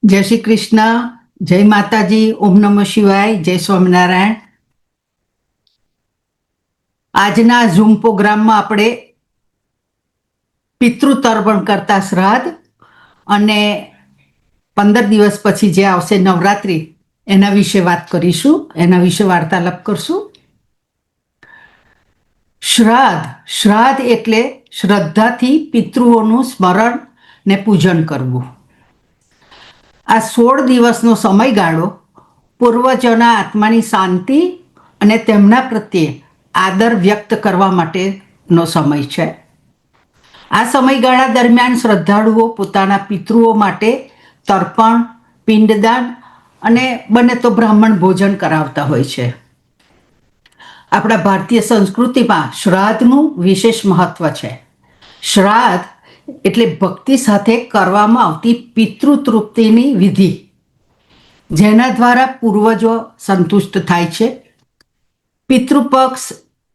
જય શ્રી કૃષ્ણ, જય માતાજી, ઓમ નમઃ શિવાય, જય સ્વામિનારાયણ. આજના ઝૂમ પ્રોગ્રામમાં આપણે પિતૃ તર્પણ કરતા શ્રાદ્ધ અને 15 દિવસ પછી જે આવશે નવરાત્રી એના વિશે વાત કરીશું, એના વિશે વાર્તાલાપ કરશું. શ્રાદ્ધ એટલે શ્રદ્ધાથી પિતૃઓનું સ્મરણ ને પૂજન કરવું. આ 16 દિવસનો સમયગાળો પૂર્વજોના આત્માની શાંતિ અને તેમના પ્રત્યે આદર વ્યક્ત કરવા માટેનો સમય છે. આ સમયગાળા દરમિયાન શ્રદ્ધાળુઓ પોતાના પિતૃઓ માટે તર્પણ, પિંડદાન અને બને તો બ્રાહ્મણ ભોજન કરાવતા હોય છે. આપણા ભારતીય સંસ્કૃતિમાં શ્રાદ્ધનું વિશેષ મહત્વ છે. શ્રાદ્ધ એટલે ભક્તિ સાથે કરવામાં આવતી પિતૃ તૃપ્તિની વિધિ, જેના દ્વારા પૂર્વજો સંતુષ્ટ થાય છે. પિતૃપક્ષ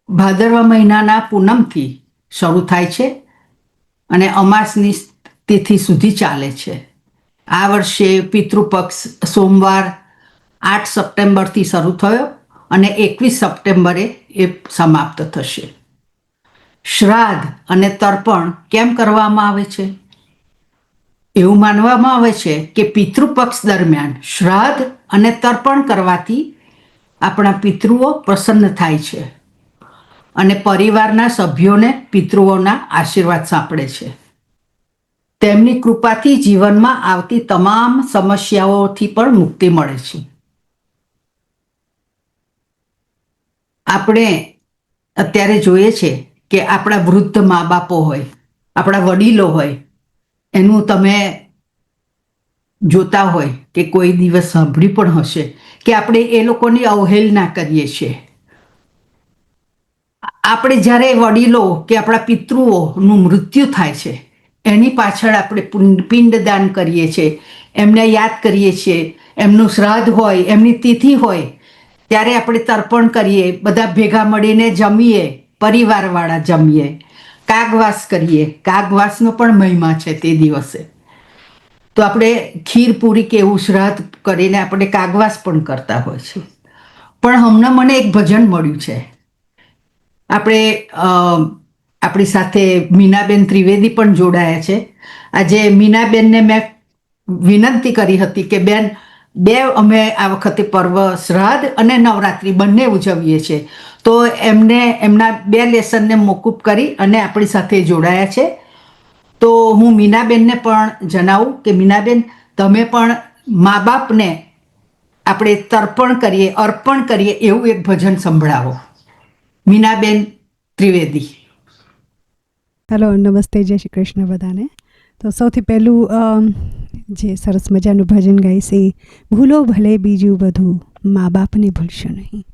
ભાદરવા મહિનાના પૂનમથી શરૂ થાય છે અને અમાસની તિથિ સુધી ચાલે છે. આ વર્ષે પિતૃપક્ષ સોમવાર 8 સપ્ટેમ્બરથી શરૂ થયો અને 21 સપ્ટેમ્બરે એ સમાપ્ત થશે. શ્રાદ્ધ અને તર્પણ કેમ કરવામાં આવે છે? એવું માનવામાં આવે છે કે પિતૃપક્ષ દરમિયાન શ્રાદ્ધ અને તર્પણ કરવાથી આપણા પિતૃઓ પ્રસન્ન થાય છે અને પરિવારના સભ્યોને પિતૃઓના આશીર્વાદ સાંપડે છે. તેમની કૃપાથી જીવનમાં આવતી તમામ સમસ્યાઓથી પણ મુક્તિ મળે છે. આપણે અત્યારે જોઈએ છે કે આપણા વૃદ્ધ મા બાપો હોય, આપણા વડીલો હોય, એનું તમે જોતા હોય કે કોઈ દિવસ સાંભળ્યું પણ હશે કે આપણે એ લોકોની અવહેલના કરીએ છીએ. આપણે જ્યારે વડીલો કે આપણા પિતૃઓનું મૃત્યુ થાય છે એની પાછળ આપણે પિંડદાન કરીએ છીએ, એમને યાદ કરીએ છીએ. એમનું શ્રાદ્ધ હોય, એમની તિથિ હોય ત્યારે આપણે તર્પણ કરીએ, બધા ભેગા મળીને જમીએ, પરિવારવાળા જમીએ, કાગવાસ કરીએ. કાગવાસનો પણ મહિમા છે તે દિવસે. તો આપણે ખીર પૂરી કે એવું શ્રાદ્ધ કરીને આપણે કાગવાસ પણ કરતા હોય છે. પણ હમણાં મને એક ભજન મળ્યું છે. આપણી સાથે મીનાબેન ત્રિવેદી પણ જોડાયા છે. આજે મીનાબેનને મેં વિનંતી કરી હતી કે બેન, અમે આ વખતે પર્વ શ્રાદ્ધ અને નવરાત્રિ બંને ઉજવીએ છીએ, તો એમના 2 લેસનને મોકૂફ કરી અને આપણી સાથે જોડાયા છે. તો હું મીનાબેનને પણ જણાવું કે મીનાબેન, તમે પણ મા બાપને આપણે તર્પણ કરીએ, અર્પણ કરીએ એવું એક ભજન સંભળાવો. મીનાબેન ત્રિવેદી. હેલો, નમસ્તે, જય શ્રી કૃષ્ણ બધાને. તો સૌથી પહેલું જે સરસ મજાનું ભજન ગાઈશ એ ભૂલો ભલે બીજું બધું, મા બાપને ભૂલશો નહીં.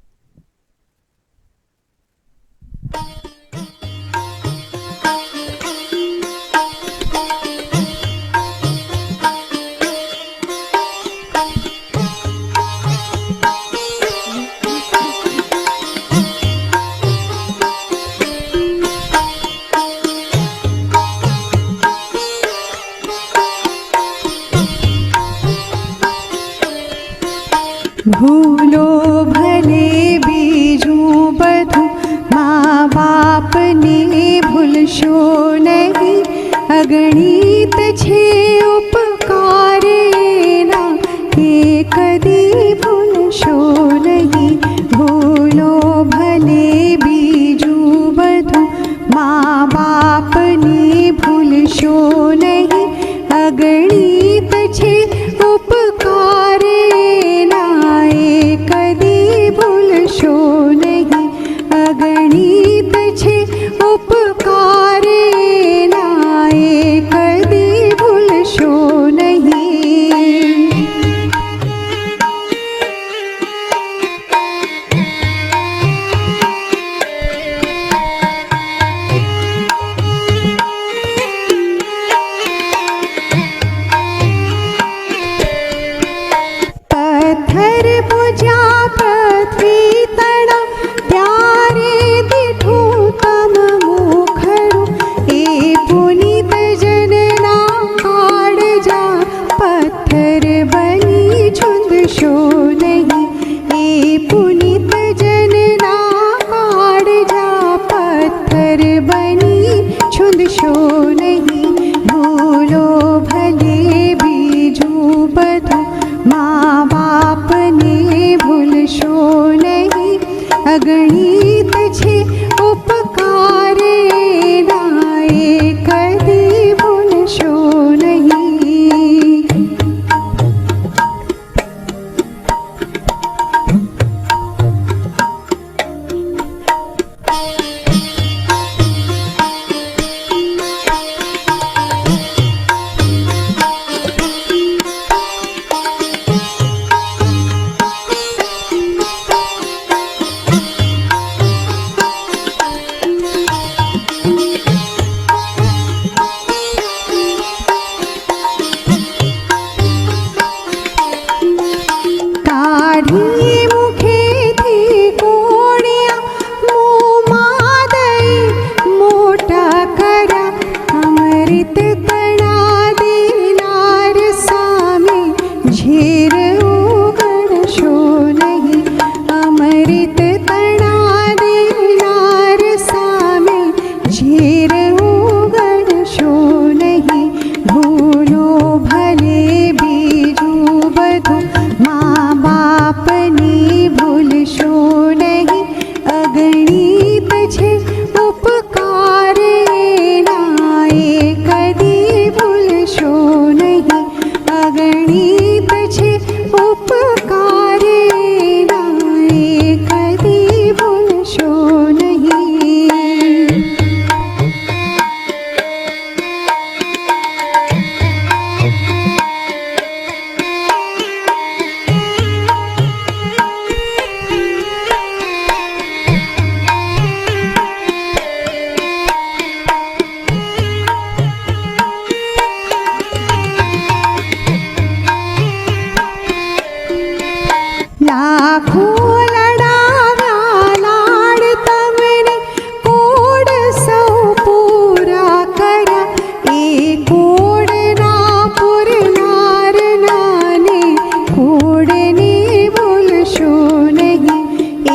ભૂલો ભલે બીજું બધું, મા બાપને ભૂલશો નહીં. અગણિત છે ઉપકારેના, એ કદી ભૂલશો નહીં. ભૂલો ભલે બીજું બધું, મા બાપને ભૂલશો નહીં. અગણિત છે ઉપકારેના, કદી ભૂલશો નહીં. અગણિત છે ઉપકારેના, કદી ભૂલશો ભૂલશો નહીં. ભૂલો ભલે બીજું બધું, મા બાપને ભૂલશો નહીં. અગણિત છે ઉપકાર એના, એ કદી ભૂલશો નહીં. કાઢી મુખેથી કોળિયા, મોંમાં દઈ મોટા કર્યા. અમૃત તણા દેનાર સામે ઝેર ઉગડશો નહીં. અમૃત તણા દેનાર સામે ઝેર ઉગડશો નહીં. ભૂલો ભલે બીજું બધું, મા બાપને ભૂલશો નહીં. અગણિત છે ઉપકાર એના, એ કદી ભૂલશો નહીં. અગણિત છે ઉપકાર એના, એ કદી ભૂલશો નહીં. લાખો લડાવ્યા લાડ તમને, કોડ સૌ પૂરા કર્યા. એ કોડના પૂરનાર નાને, કોડને ભૂલશો નહીં.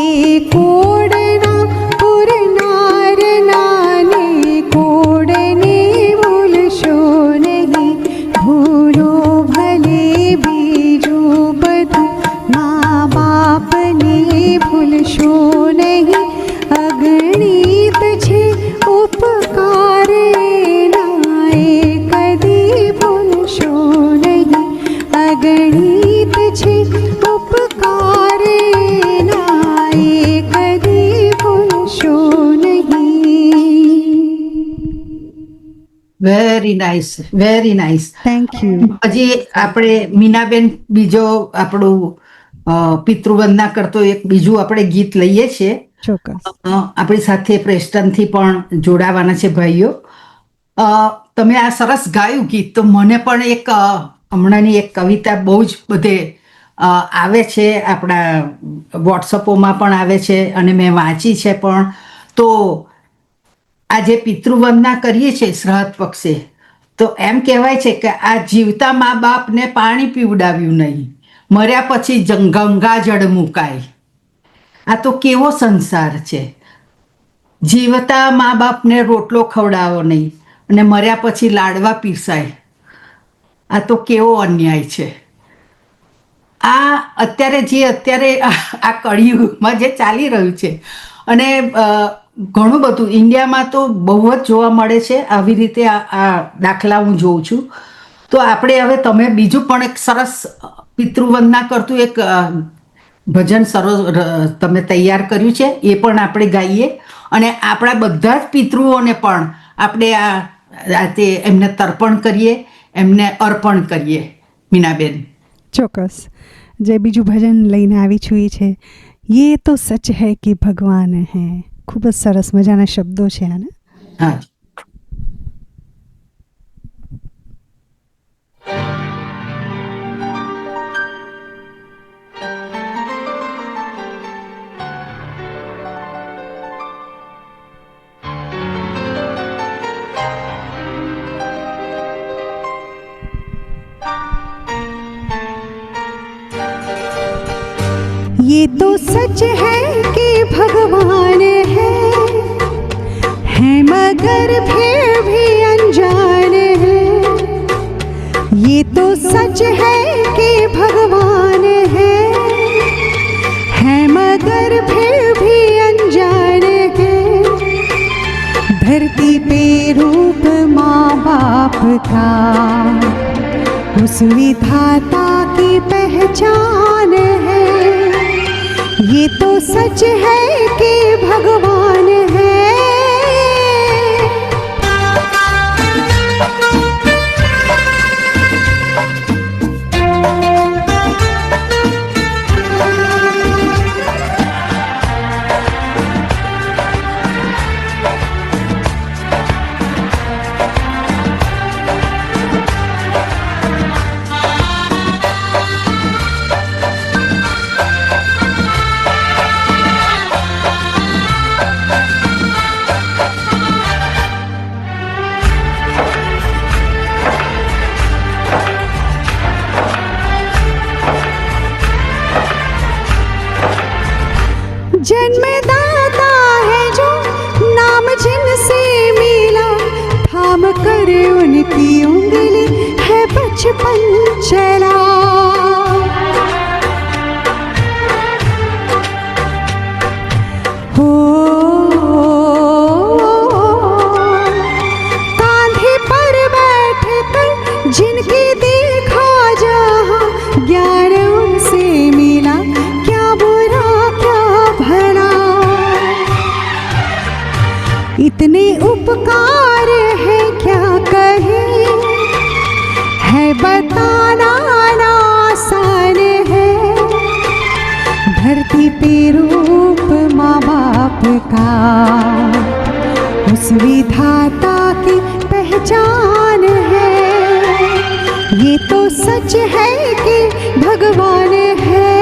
એ કોડના પૂરનાર નાને, કોડને ભૂલશો નહીં. ભૂલો ભલે બીજું બધું, મા બાપને ભૂલશો નહીં. અગણિત છે ઉપકાર એના, એ કદી ભૂલશો નહીં. અગણિત છે ઉપકાર એના, એ કદી ભૂલશો નહીં. Very nice, very nice. Thank you. હજી આપણે મીનાબેન બીજો આપણું પિતૃવંદના કરતો એક બીજું આપણે ગીત લઈએ છીએ. ચોક્કસ. આપણી સાથે પ્રેસ્ટનથી પણ જોડાવાના છે ભાઈઓ. તમે આ સરસ ગાયું ગીત, તો મને પણ એક હમણાંની એક કવિતા બહુ જ બધે આવે છે, આપણા વોટ્સઅપોમાં પણ આવે છે અને મેં વાંચી છે પણ. તો આ જે પિતૃવંદના કરીએ છીએ શ્રાદ્ધ પક્ષે, તો એમ કહેવાય છે કે આ જીવતા મા બાપને પાણી પીવડાવ્યું નહીં, મર્યા પછી ગંગાજળ મુકાય. આ તો કેવો સંસાર છે. જીવતા મા બાપને રોટલો ખવડાવો નહીં અને મર્યા પછી લાડવા પીરસાય. આ તો કેવો અન્યાય છે. આ અત્યારે આ કળિયુગમાં જે ચાલી રહ્યું છે, અને ઘણું બધું ઇન્ડિયામાં તો બહુ જ જોવા મળે છે આવી રીતે આ દાખલા હું જોઉં છું. તો આપણે હવે તમે બીજું પણ એક સરસ પિતૃવંદના કરતું એક ભજન સરસ તમે તૈયાર કર્યું છે, એ પણ આપણે ગાઈએ અને આપણા બધા જ પિતૃઓને પણ આપણે આ તે એમને તર્પણ કરીએ, એમને અર્પણ કરીએ. મીનાબેન. ચોક્કસ. જે બીજું ભજન લઈને આવી છું એ છે યે તો સચ હૈ કે ભગવાન હૈ. ખૂબ જ સરસ મજાના શબ્દો છે આને. હા. ये तो सच है कि भगवान है मगर फिर भी ये तो सच है कि भगवान है मगर फिर भी अनजान है। धरती पे रूप माँ बाप का उस विधाता की पहचान है। ये तो सच है कि भगवान है। जन्मदाता है जो नाम जिनसे मिला, थाम कर उनकी उंगली है बचपन चला। हो कांधे पर बैठ कर जिनकी देखा जहाँ, ज्ञान उनसे मिला क्या बुरा क्या भला। इतने उपकार है क्या कहे, है बताना ना आसान है। धरती पे रूप माँ बाप का उस विधाता की पहचान है। ये तो सच है कि भगवान है।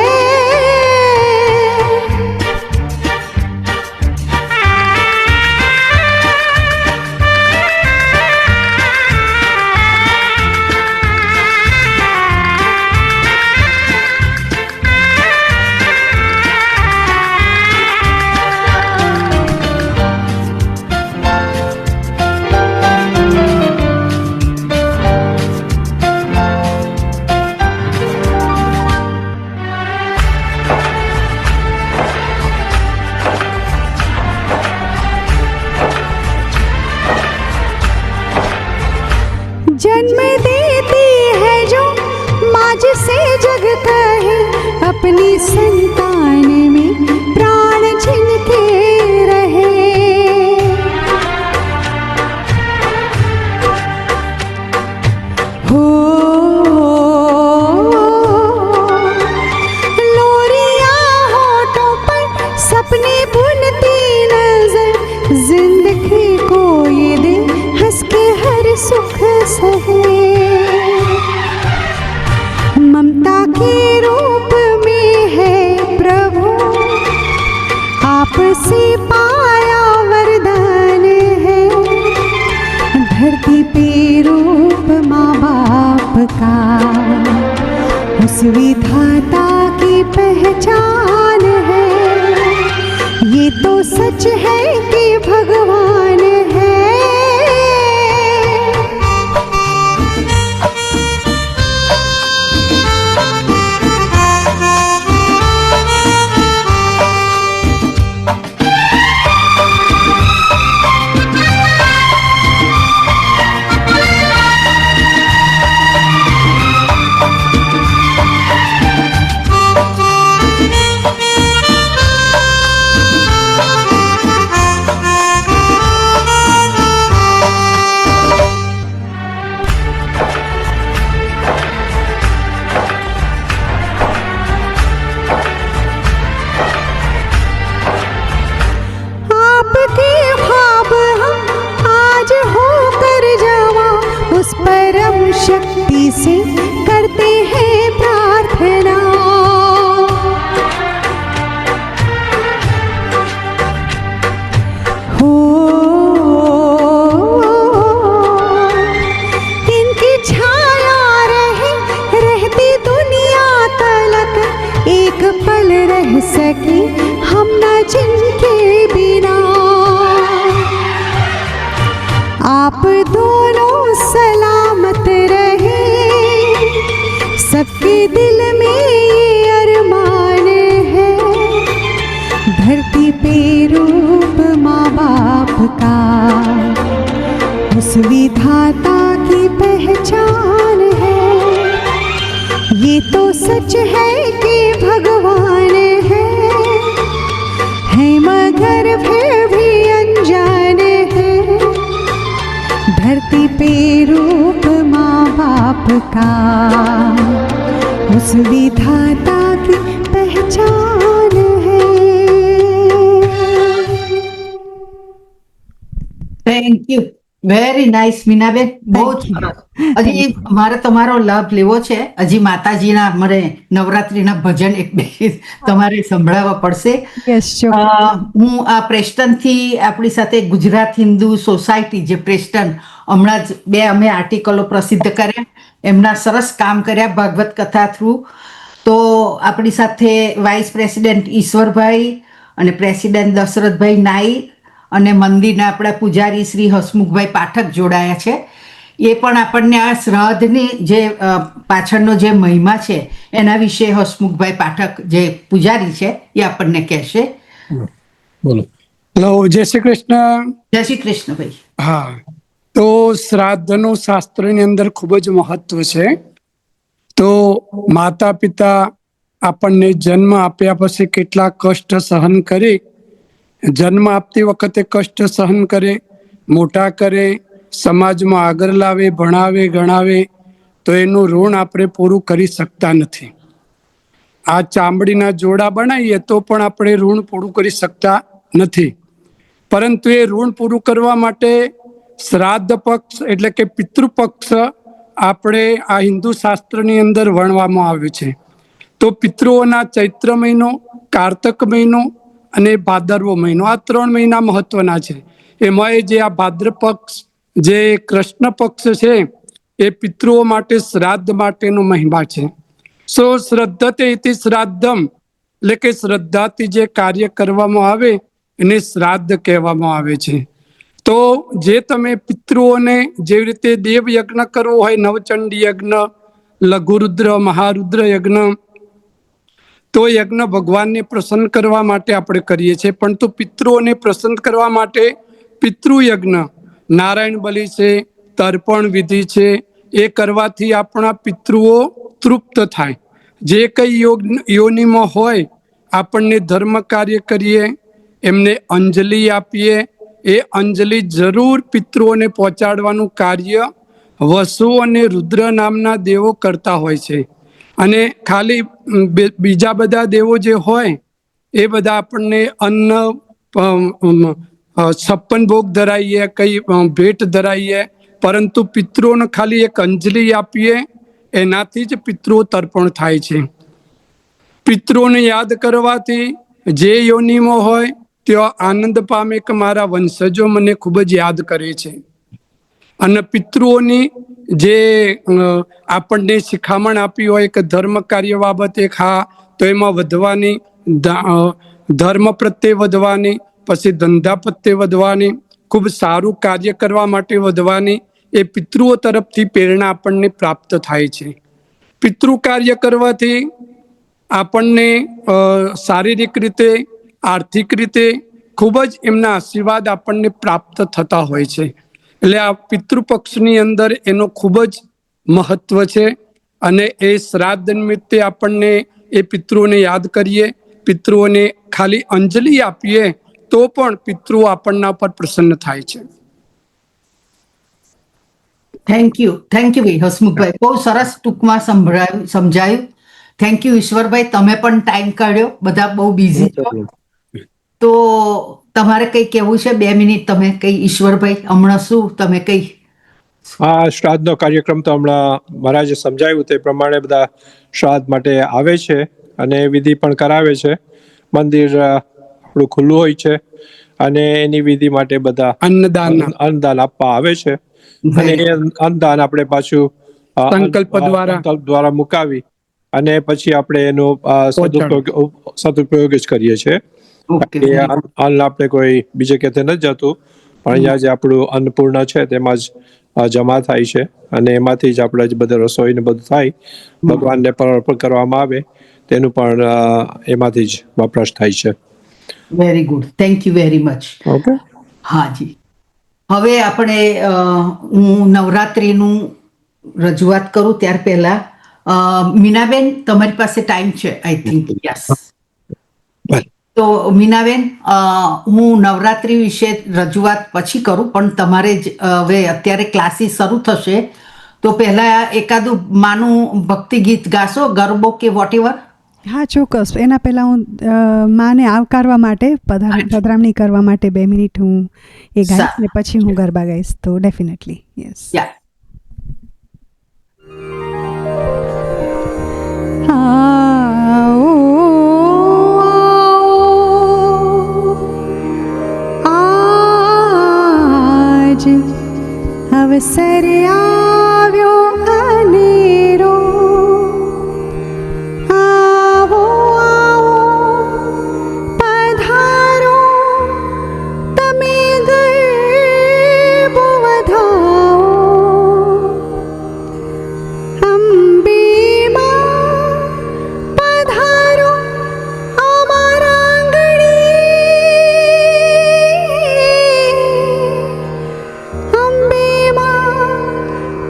जन्म देती है जो माँ जिसे जग कहे, अपनी संतान में प्राण जिनके रहे। हो लोरियां होठों पर सपने बुनती नजर, जिंदगी को ये दे हंस के हर सुख सहे। ममता के रूप में है प्रभु, आपसे पाया वरदान है। धरती पे रूप माँ बाप का उस विधाता की पहचान है। ये तो सच है कि भगवान है। उस परम शक्ति से करते हैं प्रार्थना। हो इनकी छाया रहे रहती दुनिया तलक, एक पल रह सके हम न जिनके बिना। आप दोनों सलामत रहे, धरती पे रूप माँ बाप का, उस विधाता की पहचान है। ये तो सच है कि भगवान है मगर फिर भी अनजान है। धरती पे रूप माँ बाप का, उस विधाता की पहचान है। Thank you, very nice Meenaben, બહુ જ સરસ. હજી મારે તમારો લાભ લેવો છે. હજી માતાજીના મને નવરાત્રીના ભજન એક બે તમારે સંભળાવવા પડશે. યસ, હું આ પ્રેસ્ટનથી આપણી સાથે ગુજરાત હિન્દુ સોસાયટી, જે પ્રેસ્ટન હમણાં જ અમે આર્ટિકલો પ્રસિદ્ધ કર્યા, એમના સરસ કામ કર્યા ભાગવત કથા થ્રુ. તો આપણી સાથે વાઇસ પ્રેસિડેન્ટ ઈશ્વરભાઈ અને પ્રેસિડેન્ટ દશરથભાઈ નાઈ અને મંદિરના આપણા પૂજારી શ્રી હસમુખભાઈ પાઠક જોડાયા છે. એ પણ આપણને આ શ્રાદ્ધની જે પાછળનો જે મહિમા છે એના વિશે હસમુખભાઈ પાઠક જે પૂજારી છે એ આપણને કહેશે. બોલો. હેલો, જય શ્રી કૃષ્ણ. જય શ્રી કૃષ્ણ ભાઈ. હા, તો શ્રાદ્ધનું શાસ્ત્રની અંદર ખૂબ જ મહત્વ છે. તો માતા પિતા આપણને જન્મ આપ્યા પછી કેટલા કષ્ટ સહન કરી, જન્મ આપતી વખતે કષ્ટ સહન કરે, મોટા કરે, સમાજમાં આગળ લાવે, ભણાવે, ગણાવે, તો એનું ઋણ આપણે પૂરું કરી શકતા નથી. આ ચામડીના જોડા બનાવીએ તો પણ આપણે ઋણ પૂરું કરી શકતા નથી. પરંતુ એ ઋણ પૂરું કરવા માટે શ્રાદ્ધ પક્ષ એટલે કે પિતૃપક્ષ આપણે આ હિન્દુ શાસ્ત્રની અંદર વર્ણવામાં આવ્યું છે. તો પિતૃઓના ચૈત્ર મહિનો, કારતક મહિનો અને ભાદરવો મહિનો, આ 3 મહિના મહત્વના છે. એમાં જે આ ભાદ્ર પક્ષ જે કૃષ્ણ પક્ષ છે એ પિતૃઓ માટે શ્રાદ્ધ માટેનો મહિમા છે. સો શ્રદ્ધતે ઇતિ શ્રાદ્ધમ, એટલે કે શ્રદ્ધાથી જે કાર્ય કરવામાં આવે એને શ્રાદ્ધ કહેવામાં આવે છે. તો જે તમે પિતૃઓને જેવી રીતે દેવ યજ્ઞ કરવો હોય, નવચંડી યજ્ઞ, લઘુરુદ્ર, મહારુદ્ર યજ્ઞ, તો યજ્ઞ ભગવાનને પ્રસન્ન કરવા માટે આપણે કરીએ છીએ. પરંતુ પિતૃઓને પ્રસન્ન કરવા માટે પિતૃયજ્ઞ, નારાયણ બલિ છે, તર્પણ વિધિ છે, એ કરવાથી આપણા પિતૃઓ તૃપ્ત થાય. જે કંઈ યોનિમાં હોય, આપણને ધર્મ કાર્ય કરીએ, એમને અંજલિ આપીએ, એ અંજલિ જરૂર પિતૃઓને પહોંચાડવાનું કાર્ય વસુ અને રુદ્ર નામના દેવો કરતા હોય છે. અને ખાલી બીજા બધા દેવો જે હોય એ બધા આપણને અન્ન, 56 ભોગ ધરાઈએ, કઈ ભેટ ધરાઈએ, પરંતુ પિતૃઓને ખાલી એક અંજલિ આપીએ, એનાથી જ પિતૃઓ તર્પણ થાય છે. પિતૃઓને યાદ કરવાથી જે યોનિમાં હોય ત્યાં આનંદ પામે કે મારા વંશજો મને ખૂબ જ યાદ કરે છે. અને પિતૃઓની જે આપણને શિખામણ આપી હોય કે ધર્મ કાર્ય બાબતે તો એમાં વધવાની, ધર્મ પ્રત્યે વધવાની, પછી ધંધા પ્રત્યે વધવાની, ખૂબ સારું કાર્ય કરવા માટે વધવાની, એ પિતૃઓ તરફથી પ્રેરણા આપણને પ્રાપ્ત થાય છે. પિતૃ કાર્ય કરવાથી આપણને શારીરિક રીતે, આર્થિક રીતે ખૂબ જ એમના આશીર્વાદ આપણને પ્રાપ્ત થતા હોય છે. એટલે આ પિતૃપક્ષની અંદર એનો ખૂબ જ મહત્વ છે. અને એ શ્રાદ્ધ નિમિત્તે આપણને એ પિતૃઓને યાદ કરીએ, પિતૃઓને ખાલી અંજલિ આપીએ તો પણ પિતૃઓ આપણના પર પ્રસન્ન થાય છે. થેન્ક યુ ભાઈ હસમુખભાઈ, બહુ સરસ ટૂંકમાં સમજાયું. થેન્ક યુ ઈશ્વરભાઈ, તમે પણ ટાઈમ કાઢ્યો, બધા બહુ બિઝી છો. તો તમારે કંઈ કહેવું છે? 2 મિનિટ તમે કંઈ, ઈશ્વરભાઈ, હમણાં શું તમે કંઈ? આ શ્રાદ્ધનો કાર્યક્રમ તો હમણાં મહારાજે સમજાવ્યું તે પ્રમાણે બધા શ્રાદ્ધ માટે આવે છે અને વિધિ પણ કરાવે છે. મંદિર આપણું ખુલ્લું હોય છે અને એની વિધિ માટે બધા અન્નદાન આપવા આવે છે. અને એ અન્નદાન આપણે પાછું સંકલ્પ દ્વારા મુકાવી અને પછી આપણે એનો સદુપયોગ જ કરીએ છીએ. અન્ન આપણે કોઈ બીજે ક્યાંથી નથી જતું, પણ અહીંયા જે આપણું અન્નપૂર્ણા છે તેમાં જ જમા થાય છે અને એમાંથી જ આપણે જે બધા રસોઈ ને બધું થાય, ભગવાનને પણ અર્પણ કરવામાં આવે, તેનું પણ એમાંથી જ વપરાશ થાય છે. Very good, thank you very much. Okay. હાજી, હવે આપણે હું નવરાત્રિનું રજૂઆત કરું ત્યાર પહેલા મીનાબેન, તમારી પાસે ટાઈમ છે? I think yes. તો મીનાબેન, હું નવરાત્રિ વિશે રજૂઆત પછી કરું, પણ તમારે જ હવે અત્યારે ક્લાસીસ શરૂ થશે, તો પહેલા એકાદું માનું ભક્તિ ગીત ગાશો, ગરબો કે વોટ એવર? હા, ચોક્કસ. એના પહેલાં હું માને આવકારવા માટે પધરામણી કરવા માટે 2 મિનિટ હું એ ગાઈશ ને પછી હું ગરબા ગાઈશ. તો ડેફિનેટલી યસ. આજ અવસર આવ્યો અનેરો, આવો આવો પધારો, તમે ગરબો વધાવો. અંબેમાં પધારો અમારા આંગણે, અંબેમાં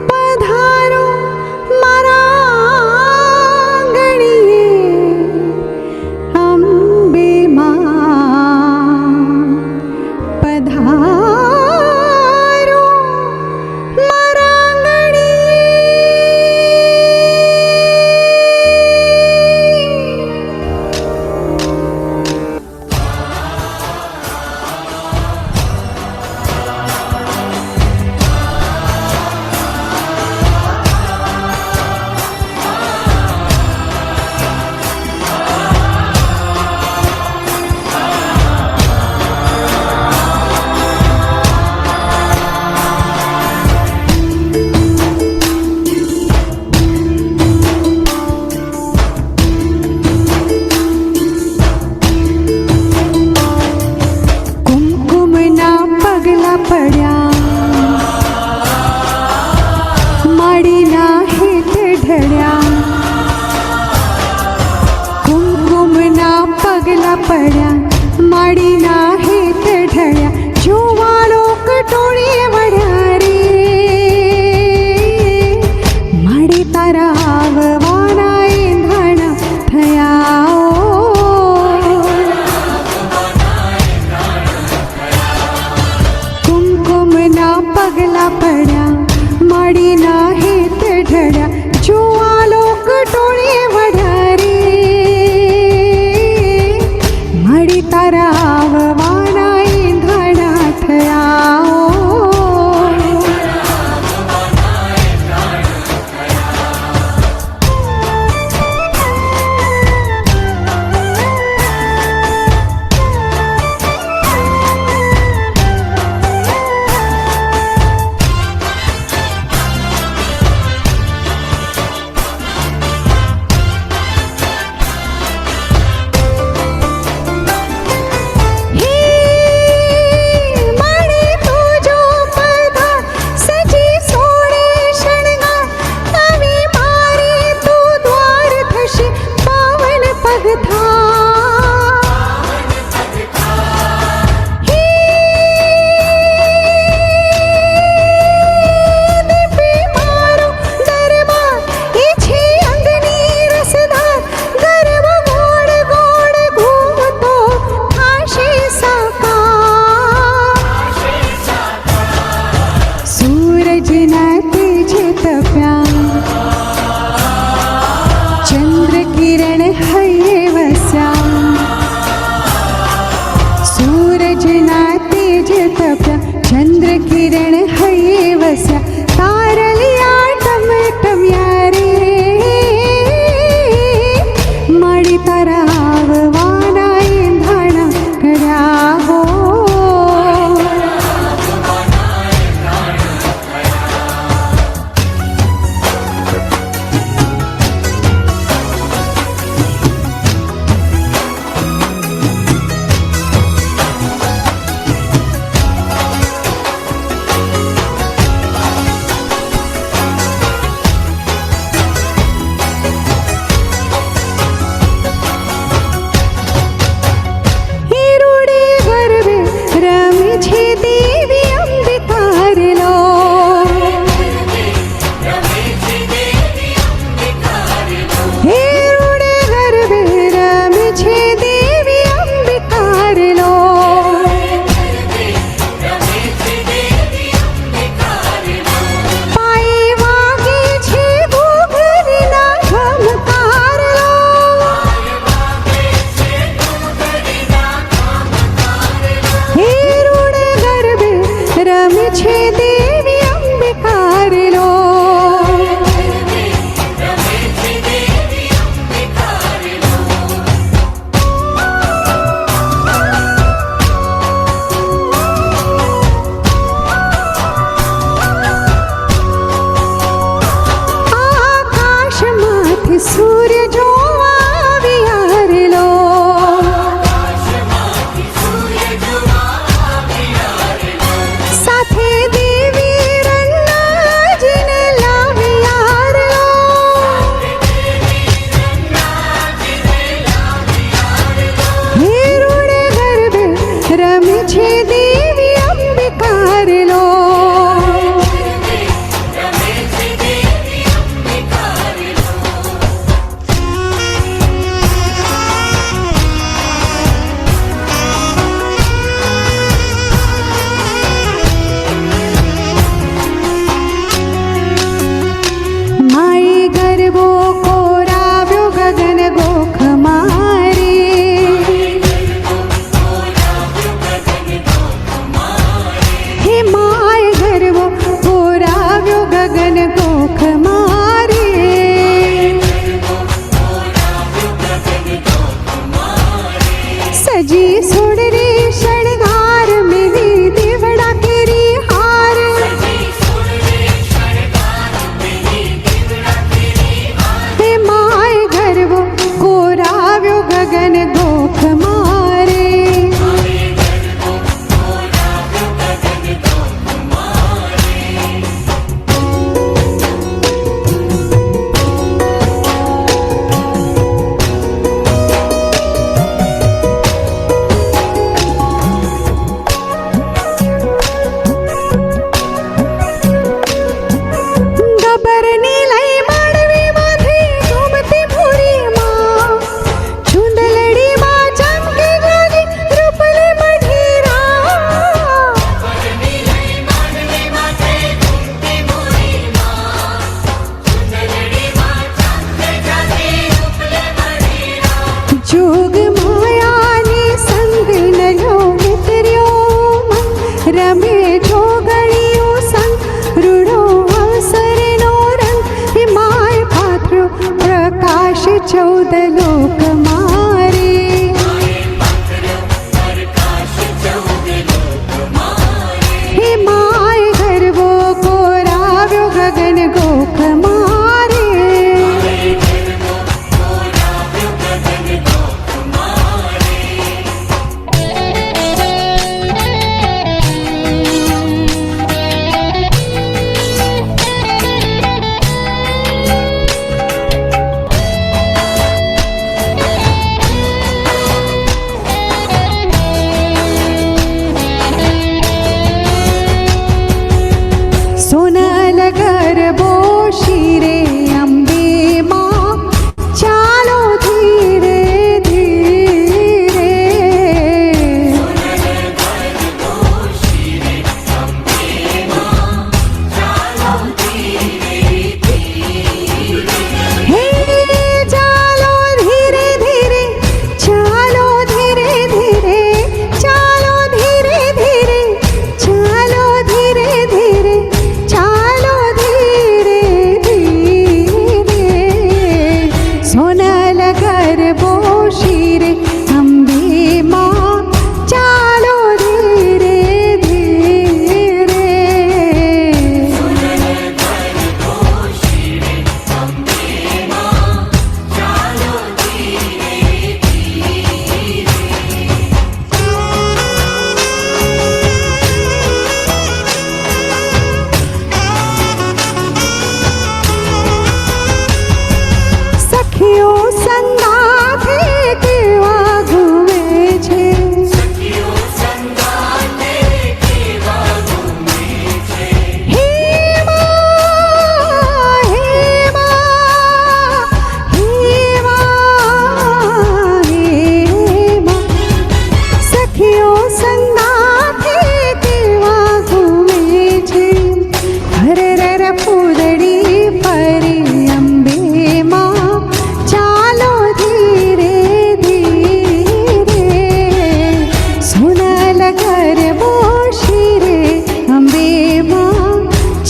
પધારો મારા આંગણે, અંબેમાં પધારો મારા આંગણે. કુમકુમના પગલા પડ્યા, માડીના હેત ઢળ્યા. કુમકુમના પગલા પડ્યા, માડીના હેત ઢળ્યા. જોવાળો કટોળીએ વળ્યા રે, માડી તારા આવવાના એંધાણા થયા. કુમકુમના પગલા પડ્યા, માડીના હેત ઢળ્યા. જોવાલો કટોળીએ વળ્યા રે, માડી તારા આવવાના એંધાણા થયા. છે દેવી અંબિકાર લો. માઈ ગરબો કોરાવ્યો ગગન ગોખ મારે. હે માય ગરબો કોરાવ્યો ગગન ગોખ મારે. સજી સોડરે શણગાર મેલી દેવડા કેરી હાર. હે માય ગરબો કોરાવ્યો ગગન ગોખ મારે. ગબરની લઈ માંડવીમાંથી ઘૂમતી ભૂરીમાં. ચુંદલડીમાં ચમકે જાજી રૂપલે મઢીરા. જોગ માયાની સંગ નર્યો વિતર્યો મન. રમે જોગણીઓ સંગ રૂડો અવસરનો રંગ. હે માય પાથર્યો પ્રકાશ 14 લોક મારે. હે માય ગરબો કોરાવ્યો ગગન ગોખ મારે. સોનલ ગરબો શિરે અંબે માં. ચાલો ધીરે ધીરે. હે ચાલો ધીરે ધીરે. ચાલો ધીરે ધીરે. ચાલો ધીરે ધીરે. ચાલો ધીરે ધીરે. ચાલો ધીરે ધીરે. સોનલ ગરબો શિરે અંબે માં. ચાલો ધીરે ધીરે. સખીઓ સંગાથે કેવા ઘૂમે છે. હે માં, હે માં, હે માં, હે માં. સખીઓ સંગાથે કેવા ઘૂમે છે. હરર ફૂદડી ફરી અંબે માં. ચાલો ધીરે ધીરે. સોનલ ગરબો શિરે અંબે માં.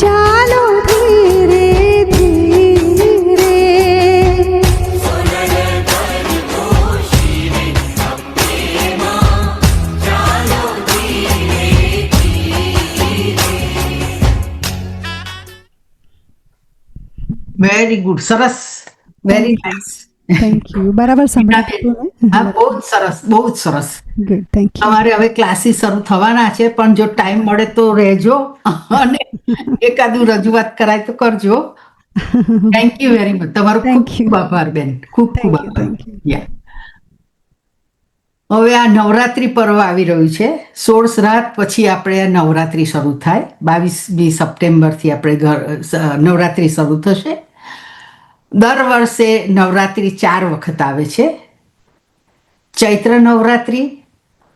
ચાલો ધીરે ધીરે. વેરી ગુડ, સરસ, વેરી નાઇસ. Thank you. બરાબર સંભળાતું ને? હા, બહુ જ સરસ, બહુ જ સરસ. Good, thank you. તમારે હવે ક્લાસીસ શરૂ થવાના છે, પણ જો ટાઈમ મળે તો રહેજો અને એકાદું રજૂઆત કરાય તો કરજો. Thank you very much. તમારો ખૂબ Thank you. ખૂબ આભાર બેન, ખૂબ ખૂબ Thank you, આભાર. thank you. Yeah. હવે આ નવરાત્રિ પર્વ આવી રહ્યું છે. 16 શ્રાદ્ધ પછી આપણે આ નવરાત્રિ શરૂ થાય. 22મી સપ્ટેમ્બરથી આપણે નવરાત્રિ શરૂ થશે. દર વર્ષે નવરાત્રિ 4 વખત આવે છે. ચૈત્ર નવરાત્રિ,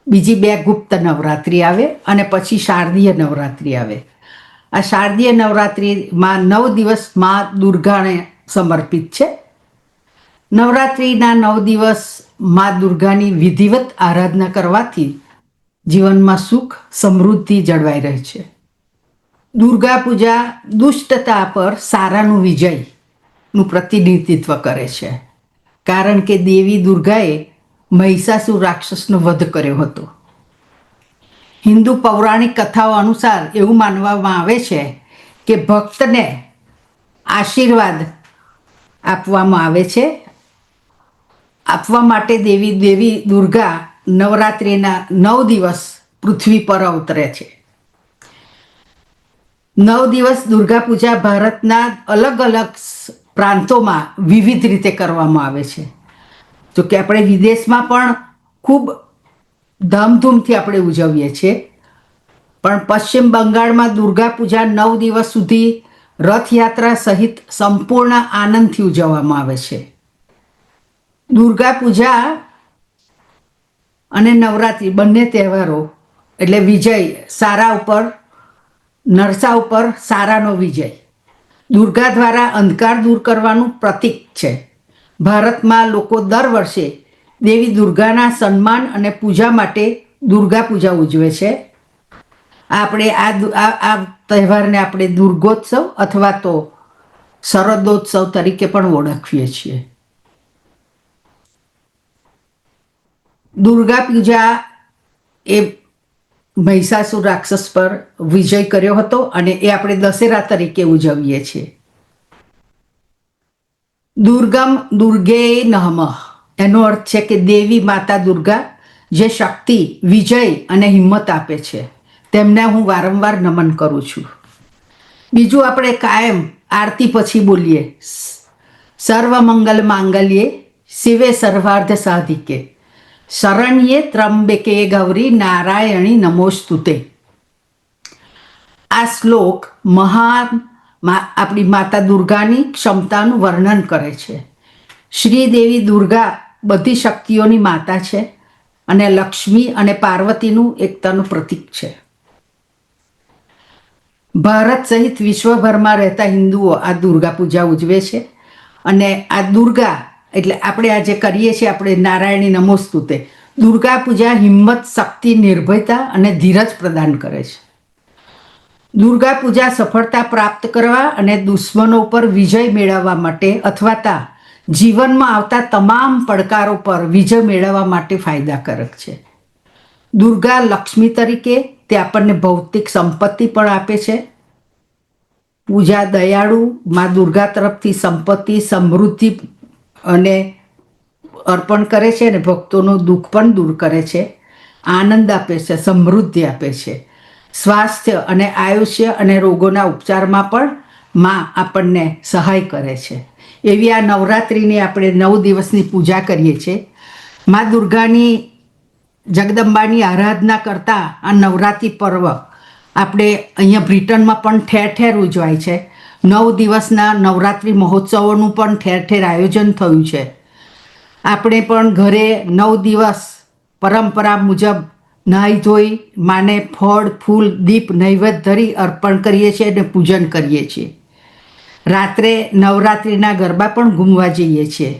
બીજી 2 ગુપ્ત નવરાત્રિ આવે અને પછી શારદીય નવરાત્રિ આવે. આ શારદીય નવરાત્રિમાં 9 દિવસ મા દુર્ગાને સમર્પિત છે. નવરાત્રિના 9 દિવસ મા દુર્ગાની વિધિવત આરાધના કરવાથી જીવનમાં સુખ સમૃદ્ધિ જળવાઈ રહે છે. દુર્ગા પૂજા દુષ્ટતા પર સારાનું વિજયનું પ્રતિનિધિત્વ કરે છે, કારણ કે દેવી દુર્ગાએ મહિષાસુર રાક્ષસનો વધ કર્યો હતો. હિન્દુ પૌરાણિક કથાઓ અનુસાર એવું માનવામાં આવે છે કે ભક્તને આશીર્વાદ આપવા માટે દેવી દુર્ગા નવરાત્રિના 9 દિવસ પૃથ્વી પર અવતરે છે. 9 દિવસ દુર્ગા પૂજા ભારતના અલગ અલગ પ્રાંતોમાં વિવિધ રીતે કરવામાં આવે છે. જો કે આપણે વિદેશમાં પણ ખૂબ ધામધૂમથી આપણે ઉજવીએ છીએ, પણ પશ્ચિમ બંગાળમાં દુર્ગા પૂજા 9 દિવસ સુધી રથયાત્રા સહિત સંપૂર્ણ આનંદથી ઉજવવામાં આવે છે. દુર્ગા પૂજા અને નવરાત્રિ બંને તહેવારો એટલે વિજય, સારા ઉપર નરસા ઉપર સારાનો વિજય. દુર્ગા દ્વારા અંધકાર દૂર કરવાનું પ્રતીક છે. ભારતમાં લોકો દર વર્ષે દેવી દુર્ગાના સન્માન અને પૂજા માટે દુર્ગા પૂજા ઉજવે છે. આપણે આ તહેવારને આપણે દુર્ગોત્સવ અથવા તો શરદોત્સવ તરીકે પણ ઓળખીએ છીએ. દુર્ગા પૂજા એ મહિષાસુર રાક્ષસ પર વિજય કર્યો હતો અને એ આપણે દશેરા તરીકે ઉજવીએ છીએ. દુર્ગમ દુર્ગે નમઃ એનો અર્થ છે કે દેવી માતા દુર્ગા જે શક્તિ, વિજય અને હિંમત આપે છે, તેમને હું વારંવાર નમન કરું છું. બીજું આપણે કાયમ આરતી પછી બોલીએ, સર્વ મંગલ માંગલ્યે શિવે સર્વાર્થ સાધિકે શરણ્યે ત્રંબકે ગૌરી નારાયણી નમોસ્તુતે. આ શ્લોક આપણી માતા દુર્ગાની ક્ષમતાનું વર્ણન કરે છે. શ્રીદેવી દુર્ગા બધી શક્તિઓની માતા છે અને લક્ષ્મી અને પાર્વતીનું એકતાનું પ્રતીક છે. ભારત સહિત વિશ્વભરમાં રહેતા હિન્દુઓ આ દુર્ગા પૂજા ઉજવે છે અને આ દુર્ગા એટલે આપણે આ જે કરીએ છીએ આપણે નારાયણી નમોસ્તુતે, દુર્ગા પૂજા હિંમત, શક્તિ, નિર્ભયતા અને ધીરજ પ્રદાન કરે છે. દુર્ગા પૂજા સફળતા પ્રાપ્ત કરવા અને દુશ્મનો પર વિજય મેળવવા માટે અથવા જીવનમાં આવતા તમામ પડકારો પર વિજય મેળવવા માટે ફાયદાકારક છે. દુર્ગા લક્ષ્મી તરીકે તે આપણને ભૌતિક સંપત્તિ પણ આપે છે. પૂજા દયાળુ મા દુર્ગા તરફથી સંપત્તિ, સમૃદ્ધિ અને અર્પણ કરે છે અને ભક્તોનું દુઃખ પણ દૂર કરે છે, આનંદ આપે છે, સમૃદ્ધિ આપે છે. સ્વાસ્થ્ય અને આયુષ્ય અને રોગોના ઉપચારમાં પણ મા આપણને સહાય કરે છે. એવી આ નવરાત્રિની આપણે 9 દિવસની પૂજા કરીએ છીએ. મા દુર્ગાની, જગદંબાની આરાધના કરતા આ નવરાત્રિ પર્વ આપણે અહીંયા બ્રિટનમાં પણ ઠેર ઠેર ઉજવાય છે. 9 દિવસના નવરાત્રિ મહોત્સવોનું પણ ઠેર ઠેર આયોજન થયું છે. આપણે પણ ઘરે 9 દિવસ પરંપરા મુજબ નાહી ધોઈ માને ફળ, ફૂલ, દીપ, નૈવેદ્ય ધરી અર્પણ કરીએ છીએ અને પૂજન કરીએ છીએ. રાત્રે નવરાત્રિના ગરબા પણ ઘૂમવા જઈએ છીએ.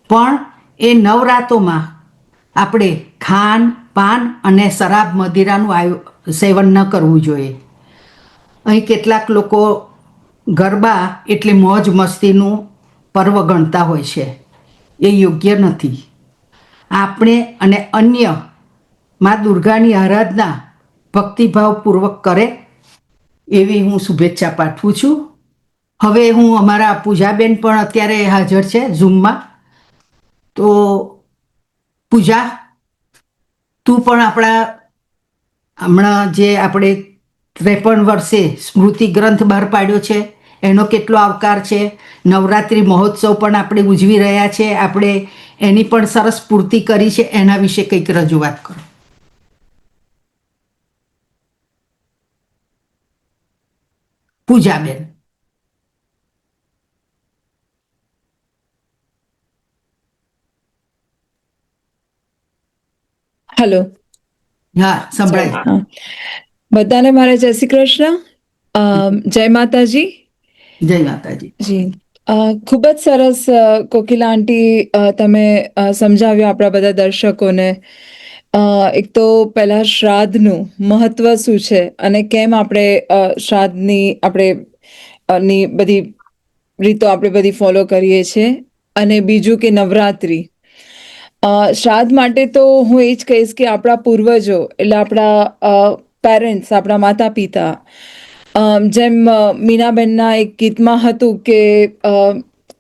પણ એ નવરાતોમાં આપણે ખાન, પાન અને શરાબ, મદિરાનું સેવન ન કરવું જોઈએ. અહીં કેટલાક લોકો ગરબા એટલે મોજ મસ્તીનું પર્વ ગણતા હોય છે. એ યોગ્ય નથી. આપણે અને અન્ય મા દુર્ગાની આરાધના ભક્તિભાવપૂર્વક કરે એવી હું શુભેચ્છા પાઠવું છું. હવે હું અમારા પૂજાબેન પણ અત્યારે હાજર છે ઝૂમમાં. તો પૂજા, તું પણ આપણા હમણાં જે આપણે 53 વર્ષે સ્મૃતિ ગ્રંથ બહાર પાડ્યો છે એનો કેટલો આવકાર છે. નવરાત્રિ મહોત્સવ પણ આપણે ઉજવી રહ્યા છે. આપણે એની પણ સરસ પૂર્તિ કરી છે. એના વિશે કંઈક રજૂઆત કરો. પૂજાબેન. હેલો. હા, સંભળાય. હા. બધાને મારા જય શ્રી કૃષ્ણ. જય માતાજી. જય માતાજી. જી. ખૂબ જ સરસ કોકિલા આંટી તમે સમજાવ્યું આપણા બધા દર્શકોને. એક તો પહેલા શ્રાદ્ધનું મહત્વ શું છે અને કેમ આપણે શ્રાદ્ધની ની બધી રીતો આપણે બધી ફોલો કરીએ છીએ, અને બીજું કે નવરાત્રિ. શ્રાદ્ધ માટે તો હું એ જ કહીશ કે આપણા પૂર્વજો એટલે આપણા પેરેન્ટ્સ, આપણા માતા પિતા, જેમ મીનાબેનના એક ગીતમાં હતું કે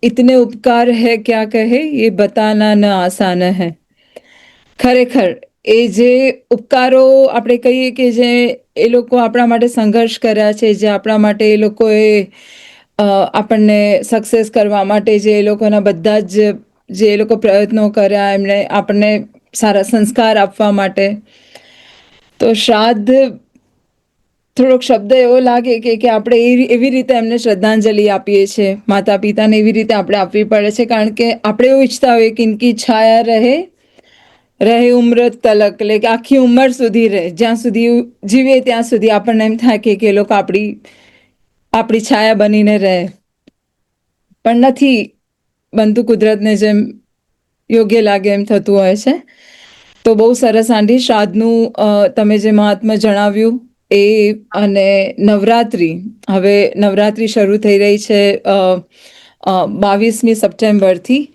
ઇતને ઉપકાર હૈ ક્યા કહે ये बताना ન આસાન હૈ. ખરેખર એ જે ઉપકારો આપણે કહીએ કે જે એ લોકો આપણા માટે સંઘર્ષ કર્યા છે, જે આપણા માટે એ લોકોએ આપણને સક્સેસ કરવા માટે જે એ લોકોના બધા જ જે એ લોકો પ્રયત્નો કર્યા, એમણે આપણને સારા સંસ્કાર આપવા માટે. તો શ્રાદ્ધ થોડોક શબ્દ એવો લાગે કે આપણે એવી રીતે એમને શ્રદ્ધાંજલિ આપીએ છીએ, માતા પિતાને એવી રીતે આપણે આપવી પડે છે, કારણ કે આપણે એવું ઈચ્છતા હોઈએ કે ઇનકી છાયા રહે ઉમ્ર તલક, એટલે કે આખી ઉંમર સુધી રહે, જ્યાં સુધી જીવે ત્યાં સુધી આપણને એમ થાય કે એ લોકો આપણી છાયા બનીને રહે. પણ નથી બનતું, કુદરતને જેમ યોગ્ય લાગે એમ થતું હોય છે. તો બહુ સરસ આંટી, શ્રાદ્ધનું તમે જે મહાત્મ્ય જણાવ્યું એ, અને નવરાત્રિ, હવે નવરાત્રિ શરૂ થઈ રહી છે 22મી સપ્ટેમ્બરથી.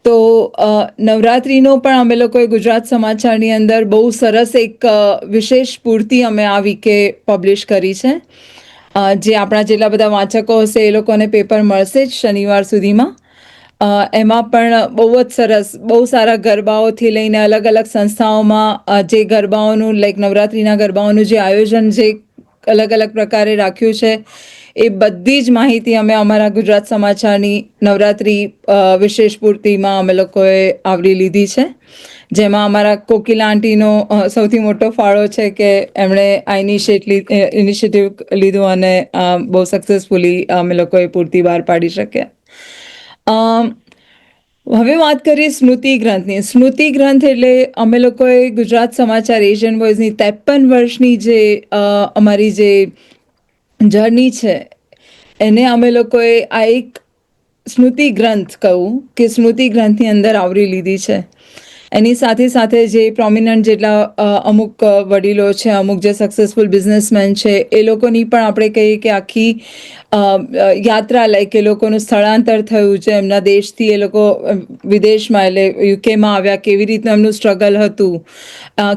તો નવરાત્રિનો પણ અમે લોકોએ ગુજરાત સમાચારની અંદર બહુ સરસ એક વિશેષ પૂર્તિ અમે આ વીકે પબ્લિશ કરી છે. જે આપણા જેટલા બધા વાંચકો હશે એ લોકોને પેપર મળશે જ શનિવાર સુધીમાં. એમાં પણ બહુ જ સરસ, બહુ સારા ગરબાઓથી લઈને અલગ અલગ સંસ્થાઓમાં જે ગરબાઓનું, લાઈક નવરાત્રિના ગરબાઓનું જે આયોજન જે અલગ અલગ પ્રકારે રાખ્યું છે, એ બધી જ માહિતી અમે અમારા ગુજરાત સમાચારની નવરાત્રિ વિશેષ પૂર્તિમાં અમે લોકોએ આવરી લીધી છે. જેમાં અમારા કોકિલા આંટીનો સૌથી મોટો ફાળો છે કે એમણે આ ઇનિશિયેટિવ લીધું અને બહુ સક્સેસફુલી અમે લોકોએ પૂર્તિ બહાર પાડી શક્યા. હવે વાત કરીએ સ્મૃતિ ગ્રંથની. સ્મૃતિ ગ્રંથ એટલે અમે લોકોએ ગુજરાત સમાચાર એશિયન વોઇસની 53 વર્ષની જે અમારી જે જર્ની છે, એને અમે લોકોએ આ એક સ્મૃતિ ગ્રંથ કહું કે સ્મૃતિ ગ્રંથની અંદર આવરી લીધી છે. એની સાથે સાથે જે પ્રોમિનન્ટ જેટલા અમુક વડીલો છે, અમુક જે સક્સેસફુલ બિઝનેસમેન છે, એ લોકોની પણ આપણે કહીએ કે આખી યાત્રા, લાઈક એ લોકોનું સ્થળાંતર થયું છે એમના દેશથી, એ લોકો વિદેશમાં એટલે યુકેમાં આવ્યા, કેવી રીતનું એમનું સ્ટ્રગલ હતું,